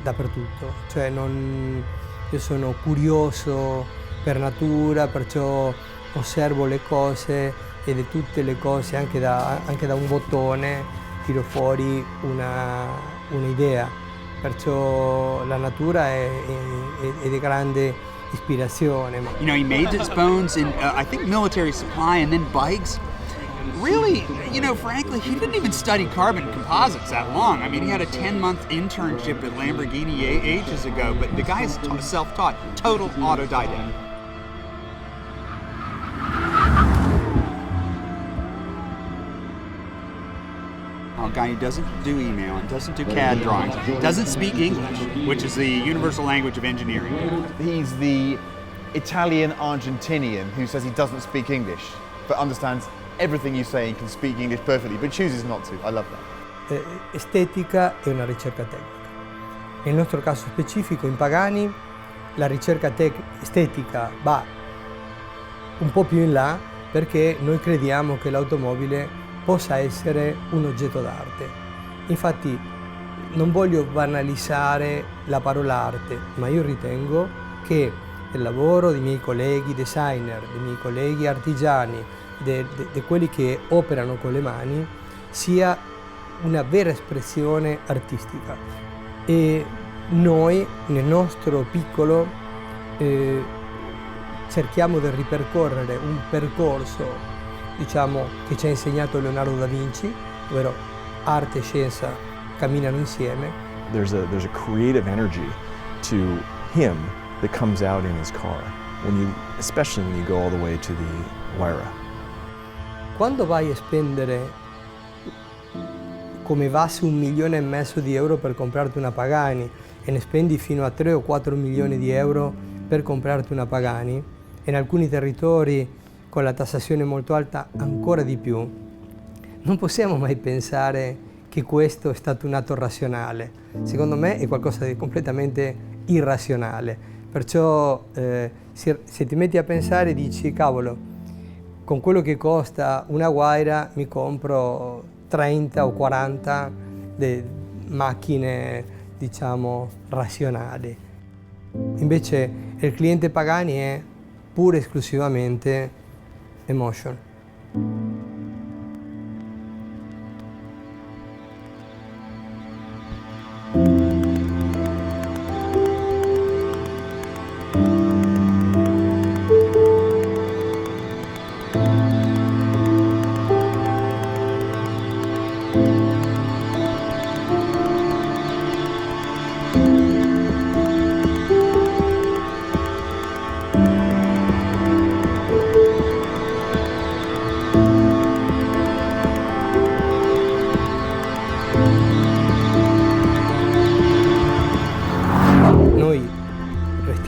dappertutto, cioè io sono curioso per natura, perciò osservo le cose e di tutte le cose, anche da un bottone tiro fuori un'idea, perciò la natura è di grande ispirazione. You know, he made his bones in, I think, military supply and then bikes. Really, you know, frankly, he didn't even study carbon composites that long. I mean, he had a 10-month internship at Lamborghini ages ago, but the guy's self-taught, total autodidact. Guy doesn't do email and doesn't do CAD drawings, doesn't speak English, which is the universal language of engineering. He's the Italian Argentinian who says he doesn't speak English, but understands everything you say and can speak English perfectly, but chooses not to. I love that. Estetica e una ricerca tecnica. Nel nostro caso specifico, in Pagani, la ricerca estetica va un po' più in là, perché noi crediamo che l'automobile possa essere un oggetto d'arte. Infatti non voglio banalizzare la parola arte, ma io ritengo che il lavoro dei miei colleghi designer, dei miei colleghi artigiani, di quelli che operano con le mani, sia una vera espressione artistica. E noi, nel nostro piccolo, cerchiamo di ripercorrere un percorso, diciamo, che ci ha insegnato Leonardo da Vinci, ovvero arte e scienza camminano insieme. There's a creative energy to him that comes out in his car, especially when you go all the way to the Huayra. Quando vai a spendere come base 1,5 milioni di euro per comprarti una Pagani e ne spendi fino a 3 o 4 milioni di euro per comprarti una Pagani, e in alcuni territori con la tassazione molto alta ancora di più, non possiamo mai pensare che questo è stato un atto razionale. Secondo me è qualcosa di completamente irrazionale. Perciò se ti metti a pensare dici, cavolo, con quello che costa una Huayra mi compro 30 o 40 macchine, diciamo, razionali. Invece il cliente Pagani è pure esclusivamente emotion.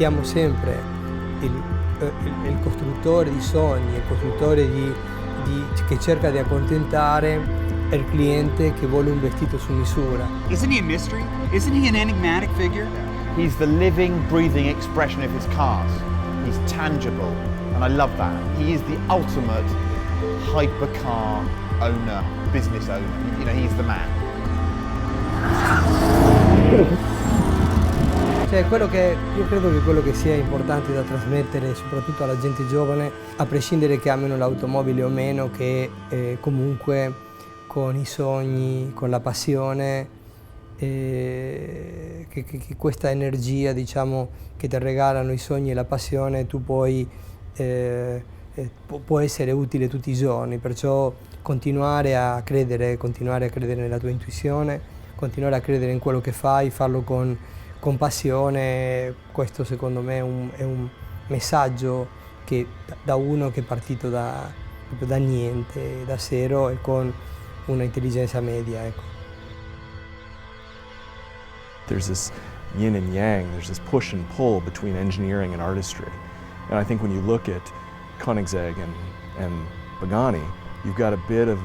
cerchiamo sempre il costruttore di sogni, il costruttore che cerca di accontentare il cliente che vuole un vestito su misura. Isn't he a mystery? Isn't he an enigmatic figure? He's the living, breathing expression of his cars. He's tangible, and I love that. He is the ultimate hypercar owner, business owner. You know, he's the man. Cioè, io credo che quello che sia importante da trasmettere, soprattutto alla gente giovane, a prescindere che amino l'automobile o meno, che comunque con i sogni, con la passione, che questa energia, diciamo, che ti regalano i sogni e la passione, tu puoi può essere utile tutti i giorni. Perciò continuare a credere nella tua intuizione, continuare a credere in quello che fai, farlo con passione. Questo secondo me è un messaggio che da uno che è partito proprio da niente, da zero, e con una intelligenza media, ecco. There's this yin and yang, there's this push and pull between engineering and artistry. And I think when you look at Koenigsegg and Pagani, you've got a bit of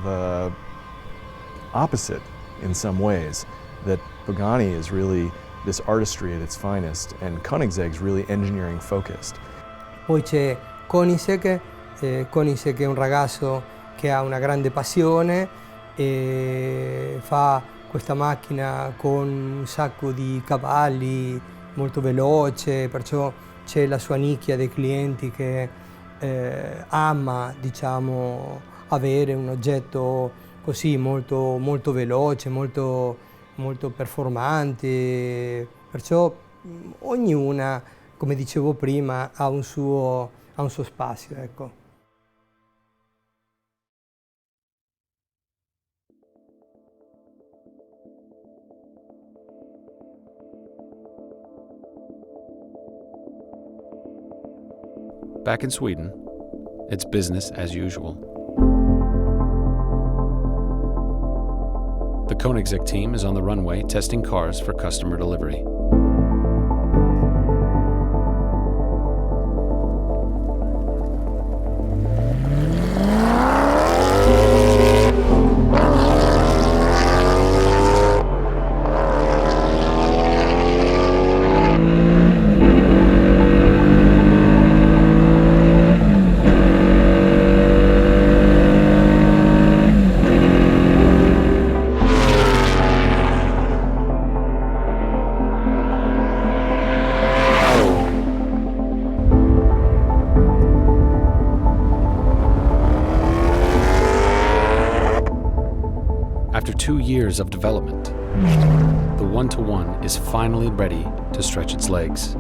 opposite in some ways, that Pagani is really this artistry at its finest, and Koenigsegg's really engineering focused. Poi c'è Koenigsegg è un ragazzo che ha una grande passione e fa questa macchina con un sacco di cavalli, molto veloce, perciò c'è la sua nicchia dei clienti che ama, diciamo, avere un oggetto così molto, molto veloce, molto performante, perciò ognuna, come dicevo prima, ha un suo spazio, ecco. Back in Sweden, it's business as usual. The Koenigsegg team is on the runway testing cars for customer delivery. After 2 years of development, the 1-to-1 is finally ready to stretch its legs.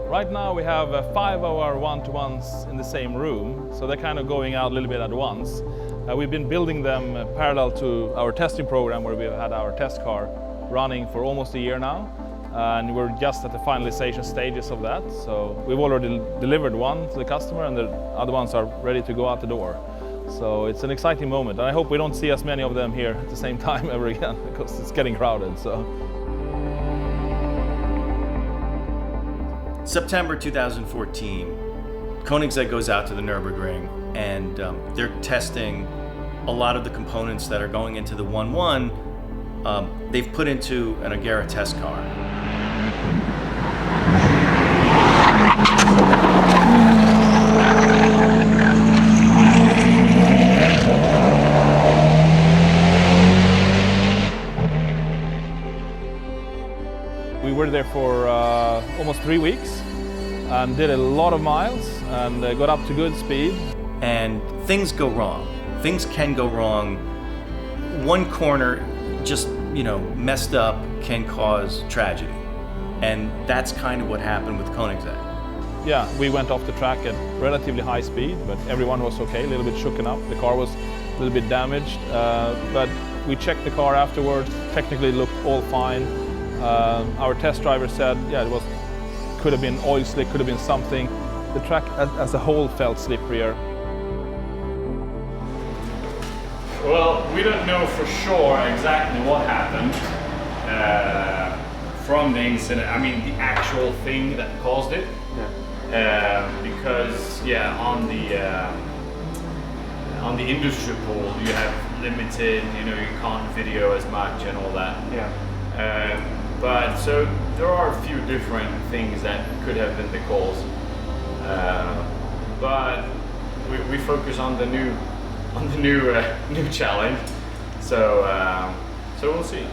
Right now we have 5 of our 1-to-1s in the same room, so they're kind of going out a little bit at once. We've been building them parallel to our testing program, where we've had our test car running for almost a year now, and we're just at the finalization stages of that. So we've already delivered one to the customer, and the other ones are ready to go out the door. So it's an exciting moment, and I hope we don't see as many of them here at the same time ever again, because it's getting crowded. So. September 2014, Koenigsegg goes out to the Nürburgring, and they're testing a lot of the components that are going into the 1-1. They've put into an Agera test car. We were there for almost 3 weeks and did a lot of miles and got up to good speed. And things go wrong. Things can go wrong. One corner just, messed up can cause tragedy. And that's kind of what happened with Koenigsegg. Yeah, we went off the track at relatively high speed, but everyone was okay, a little bit shooken up. The car was a little bit damaged, but we checked the car afterwards. Technically it looked all fine. Our test driver said, yeah, could have been oil slick, could have been something. The track as a whole felt slipperier. Well, we don't know for sure exactly what happened from the incident. I mean, the actual thing that caused it. Because yeah, on the industry pool, you have limited, you can't video as much and all that. But so there are a few different things that could have been the cause. But we focus on the new new challenge. So we'll see.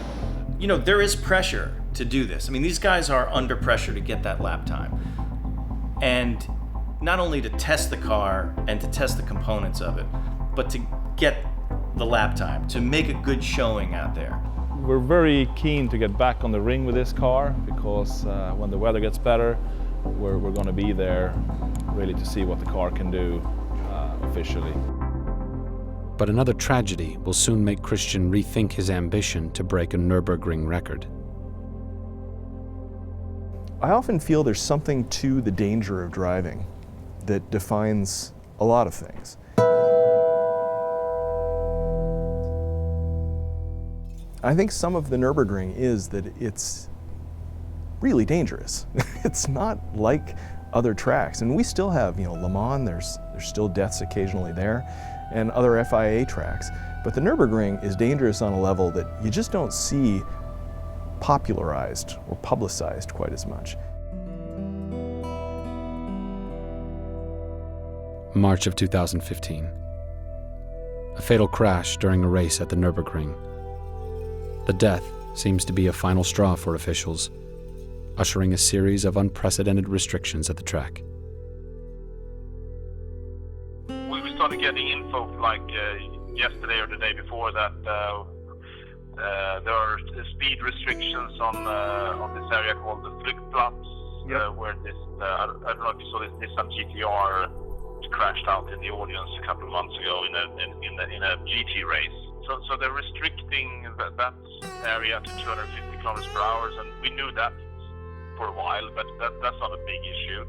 There is pressure to do this. I mean, these guys are under pressure to get that lap time. And not only to test the car and to test the components of it, but to get the lap time, to make a good showing out there. We're very keen to get back on the ring with this car because when the weather gets better, we're going to be there really to see what the car can do officially. But another tragedy will soon make Christian rethink his ambition to break a Nürburgring record. I often feel there's something to the danger of driving that defines a lot of things. I think some of the Nürburgring is that it's really dangerous. It's not like other tracks, and we still have, Le Mans, there's still deaths occasionally there, and other FIA tracks. But the Nürburgring is dangerous on a level that you just don't see popularized or publicized quite as much. March of 2015. A fatal crash during a race at the Nürburgring. The death seems to be a final straw for officials, ushering a series of unprecedented restrictions at the track. We started getting info like yesterday or the day before that there are speed restrictions on this area called the Flygplatz, where this I don't know if you saw this Nissan GT-R crashed out in the audience a couple of months ago in a GT race. So they're restricting that area to 250 kilometers per hour, and we knew that for a while, but that's not a big issue.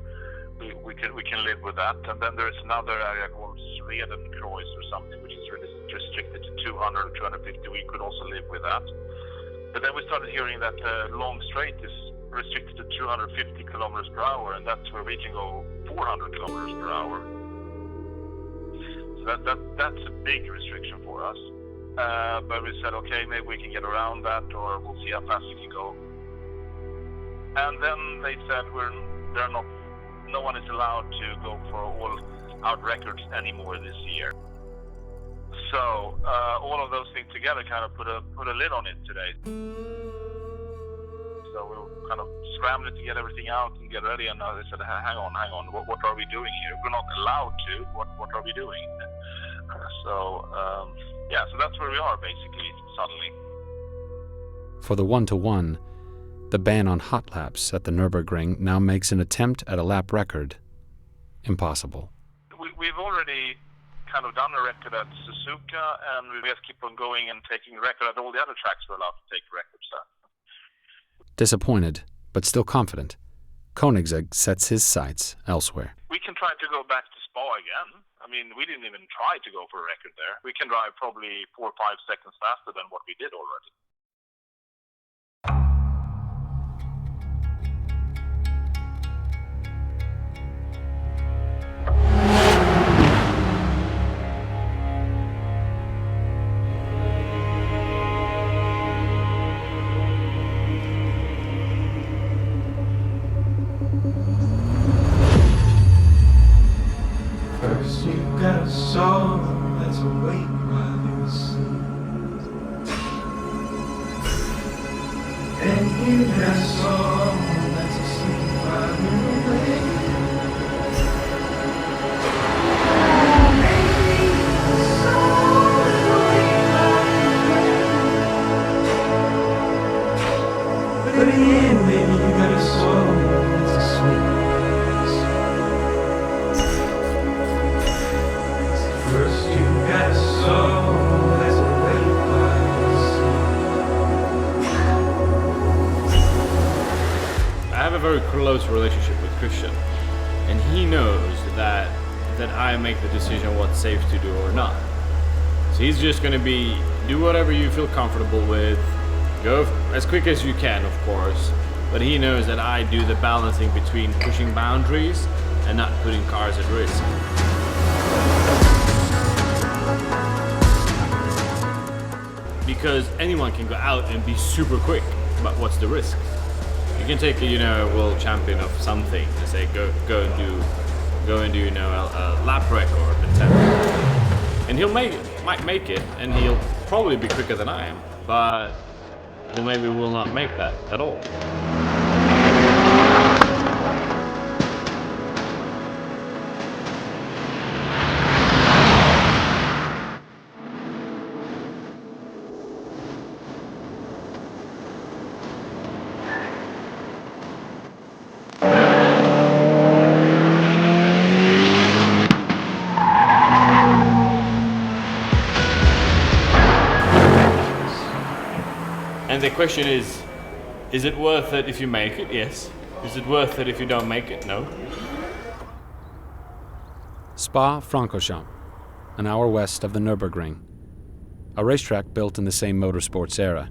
We can live with that. And then there is another area called Swedenkreuz or something, which is really restricted to 200 or 250. We could also live with that. But then we started hearing that Long Straight is restricted to 250 kilometers per hour, and that's where we can go 400 kilometers per hour. So that's a big restriction for us. But we said, okay, maybe we can get around that, or we'll see how fast we can go. And then they said no one is allowed to go for all-out records anymore this year. So all of those things together kind of put a lid on it today. So we were kind of scrambling to get everything out and get ready, and they said, hang on, what are we doing here? We're not allowed to. What are we doing? So that's where we are basically suddenly. For the 1-to-1, the ban on hot laps at the Nürburgring now makes an attempt at a lap record impossible. We've already kind of done a record at Suzuka, and we just keep on going and taking the record at all the other tracks we're allowed to take records at. Disappointed, but still confident, Koenigsegg sets his sights elsewhere. We can try to go back to Spa again. I mean, we didn't even try to go for a record there. We can drive probably 4 or 5 seconds faster than what we did already. First you got a song that's awake while you sleep, and you got a song that's asleep while you awake. But in the end, baby, you got a song. close relationship with Christian, and he knows that I make the decision what's safe to do or not. So he's just going to be, do whatever you feel comfortable with, go as quick as you can, of course, but he knows that I do the balancing between pushing boundaries and not putting cars at risk. Because anyone can go out and be super quick, but what's the risk? You can take a world champion of something and say go and do a lap record, etc. And he'll might make it, and he'll probably be quicker than I am, but maybe will not make that at all. And the question is it worth it if you make it? Yes. Is it worth it if you don't make it? No. Spa-Francorchamps, an hour west of the Nürburgring, a racetrack built in the same motorsports era.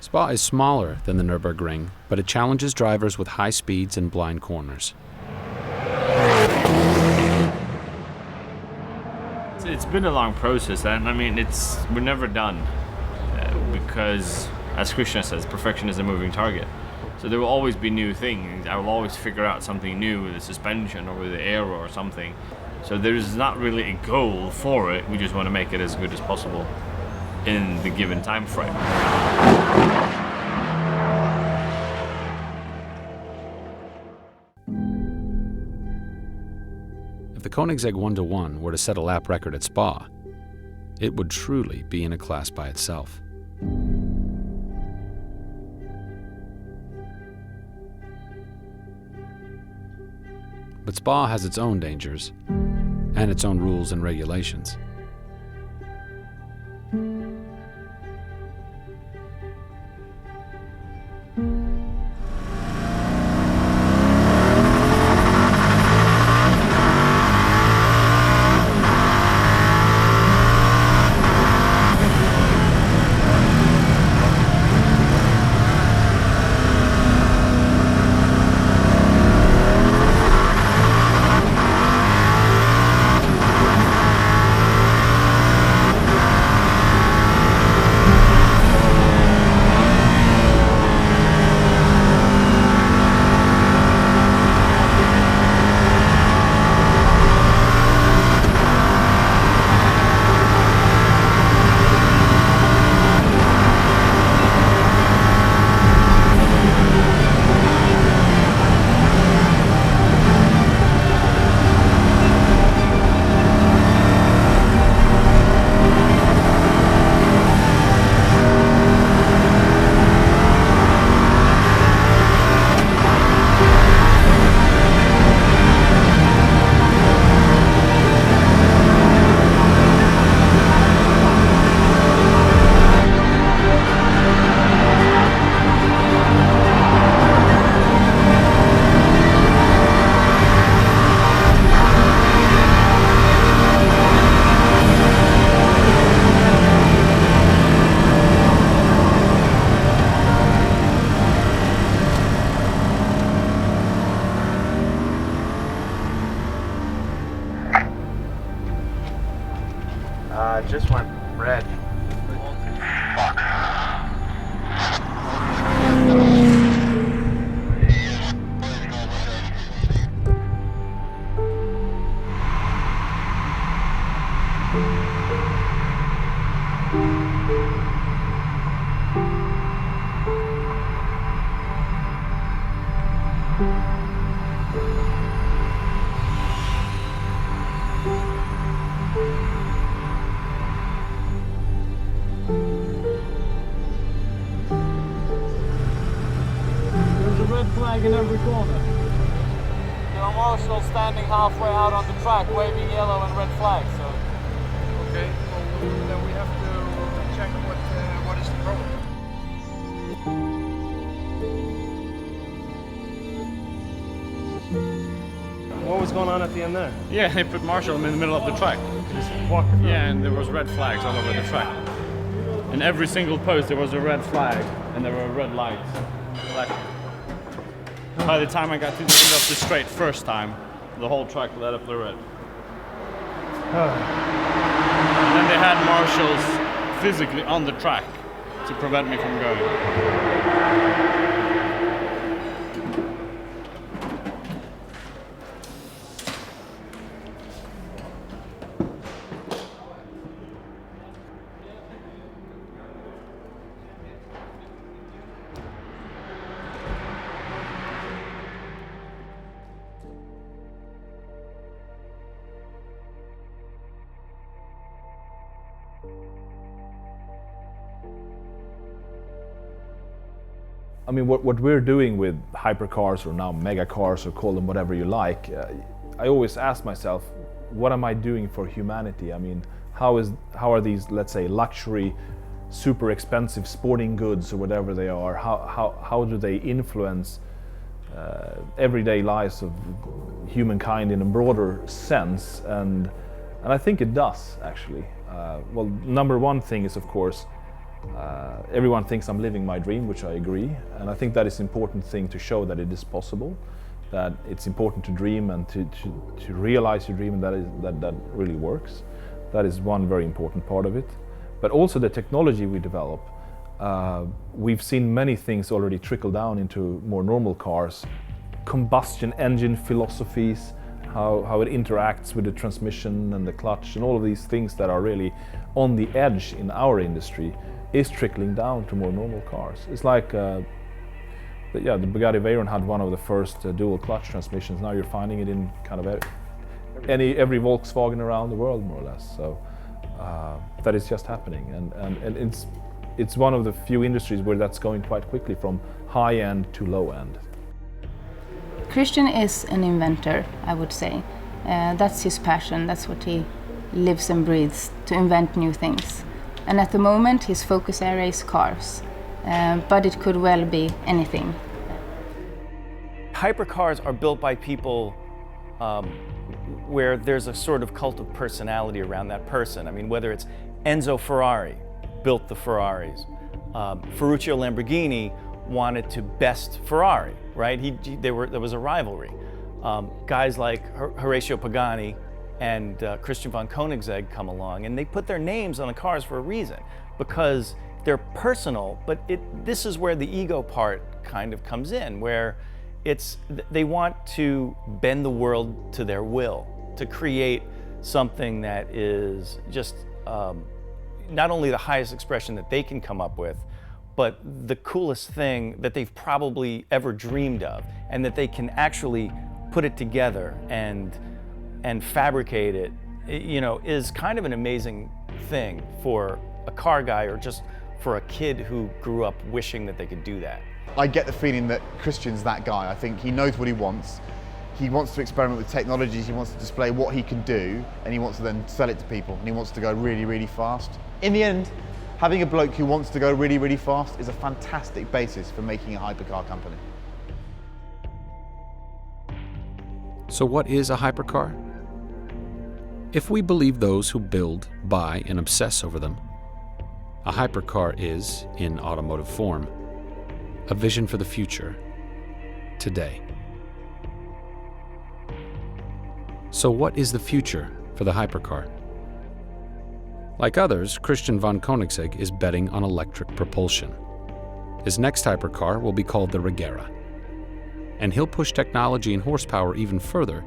Spa is smaller than the Nürburgring, but it challenges drivers with high speeds and blind corners. It's been a long process, and I mean, we're never done. Because, as Christian says, perfection is a moving target. So there will always be new things. I will always figure out something new with the suspension or with the aero or something. So there's not really a goal for it. We just want to make it as good as possible in the given time frame. If the Koenigsegg 1-1 were to set a lap record at Spa, it would truly be in a class by itself. But Spa has its own dangers and its own rules and regulations. Just went red. Fuck. Flag in every corner. There are marshals standing halfway out on the track waving yellow and red flags. So. Okay, well then we have to check what is the problem. was going on at the end there? Yeah, they put Marshall in the middle of the track. Yeah, and there was red flags all over the track. In every single post there was a red flag, and there were red lights flashing. By the time I got to the end of the straight first time, the whole track lit up the red. And then they had marshals physically on the track to prevent me from going. I mean, what we're doing with hypercars, or now mega cars, or call them whatever you like, I always ask myself, what am I doing for humanity? I mean, how are these, let's say, luxury, super expensive sporting goods or whatever they are, how do they influence everyday lives of humankind in a broader sense? And I think it does, actually. Well, number one thing is, of course, everyone thinks I'm living my dream, which I agree, and I think that is an important thing to show that it is possible, that it's important to dream and to realize your dream, and that really works. That is one very important part of it. But also the technology we develop. We've seen many things already trickle down into more normal cars. Combustion engine philosophies, how it interacts with the transmission and the clutch, and all of these things that are really on the edge in our industry is trickling down to more normal cars. It's like, the Bugatti Veyron had one of the first dual clutch transmissions. Now you're finding it in kind of every Volkswagen around the world, more or less. So that is just happening, and it's one of the few industries where that's going quite quickly from high end to low end. Christian is an inventor, I would say. That's his passion, that's what he lives and breathes, to invent new things. And at the moment his focus area is cars, but it could well be anything. Hypercars are built by people where there's a sort of cult of personality around that person. I mean, whether it's Enzo Ferrari built the Ferraris, Ferruccio Lamborghini wanted to best Ferrari, right? There was a rivalry. Guys like Horacio Pagani and Christian von Koenigsegg come along, and they put their names on the cars for a reason, because they're personal, but this is where the ego part kind of comes in, where they want to bend the world to their will, to create something that is just not only the highest expression that they can come up with, but the coolest thing that they've probably ever dreamed of, and that they can actually put it together and fabricate it, is kind of an amazing thing for a car guy, or just for a kid who grew up wishing that they could do that. I get the feeling that Christian's that guy. I think he knows what he wants. He wants to experiment with technologies, he wants to display what he can do, and he wants to then sell it to people, and he wants to go really, really fast. In the end, having a bloke who wants to go really, really fast is a fantastic basis for making a hypercar company. So what is a hypercar? If we believe those who build, buy, and obsess over them, a hypercar is, in automotive form, a vision for the future, today. So what is the future for the hypercar? Like others, Christian von Koenigsegg is betting on electric propulsion. His next hypercar will be called the Regera, and he'll push technology and horsepower even further,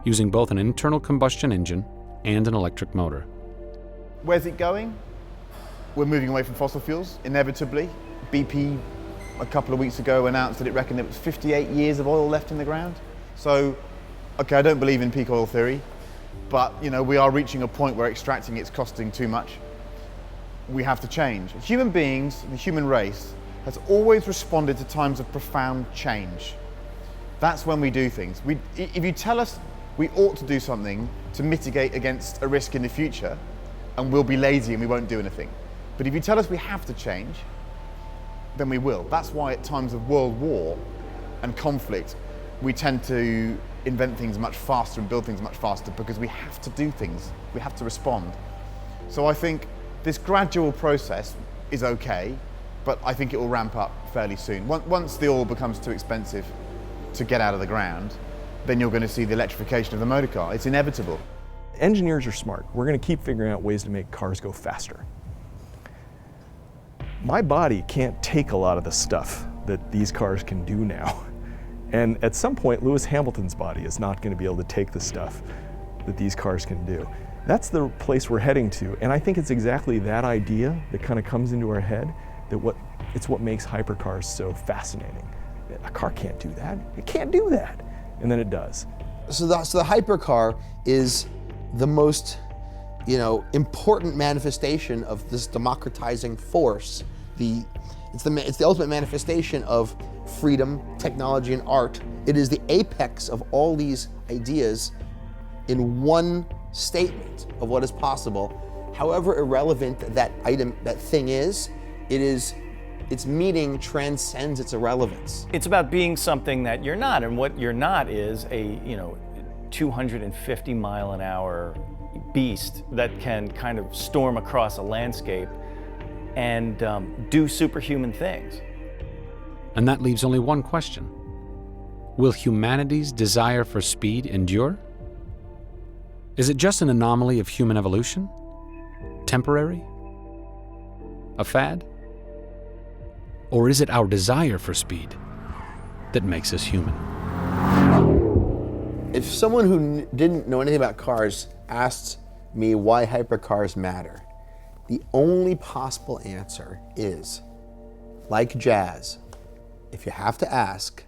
using both an internal combustion engine and an electric motor. Where's it going? We're moving away from fossil fuels, inevitably. BP a couple of weeks ago announced that it reckoned there was 58 years of oil left in the ground. So, okay, I don't believe in peak oil theory, but we are reaching a point where extracting it's costing too much. We have to change. Human beings, the human race, has always responded to times of profound change. That's when we do things. If you tell us we ought to do something to mitigate against a risk in the future, and we'll be lazy and we won't do anything. But if you tell us we have to change, then we will. That's why at times of world war and conflict, we tend to invent things much faster and build things much faster because we have to do things, we have to respond. So I think this gradual process is okay, but I think it will ramp up fairly soon. Once the oil becomes too expensive to get out of the ground, then you're going to see the electrification of the motor car. It's inevitable. Engineers are smart. We're going to keep figuring out ways to make cars go faster. My body can't take a lot of the stuff that these cars can do now. And at some point, Lewis Hamilton's body is not going to be able to take the stuff that these cars can do. That's the place we're heading to. And I think it's exactly that idea that kind of comes into our head, that it's what makes hypercars so fascinating. A car can't do that. It can't do that. And then it does. So the hypercar is the most, important manifestation of this democratizing force. It's the ultimate manifestation of freedom, technology, and art. It is the apex of all these ideas in one statement of what is possible. However irrelevant that thing is, its meaning transcends its irrelevance. It's about being something that you're not, and what you're not is a 250 mile an hour beast that can kind of storm across a landscape and do superhuman things. And that leaves only one question. Will humanity's desire for speed endure? Is it just an anomaly of human evolution? Temporary? A fad? Or is it our desire for speed that makes us human? If someone who didn't know anything about cars asked me why hypercars matter, the only possible answer is, like jazz, if you have to ask,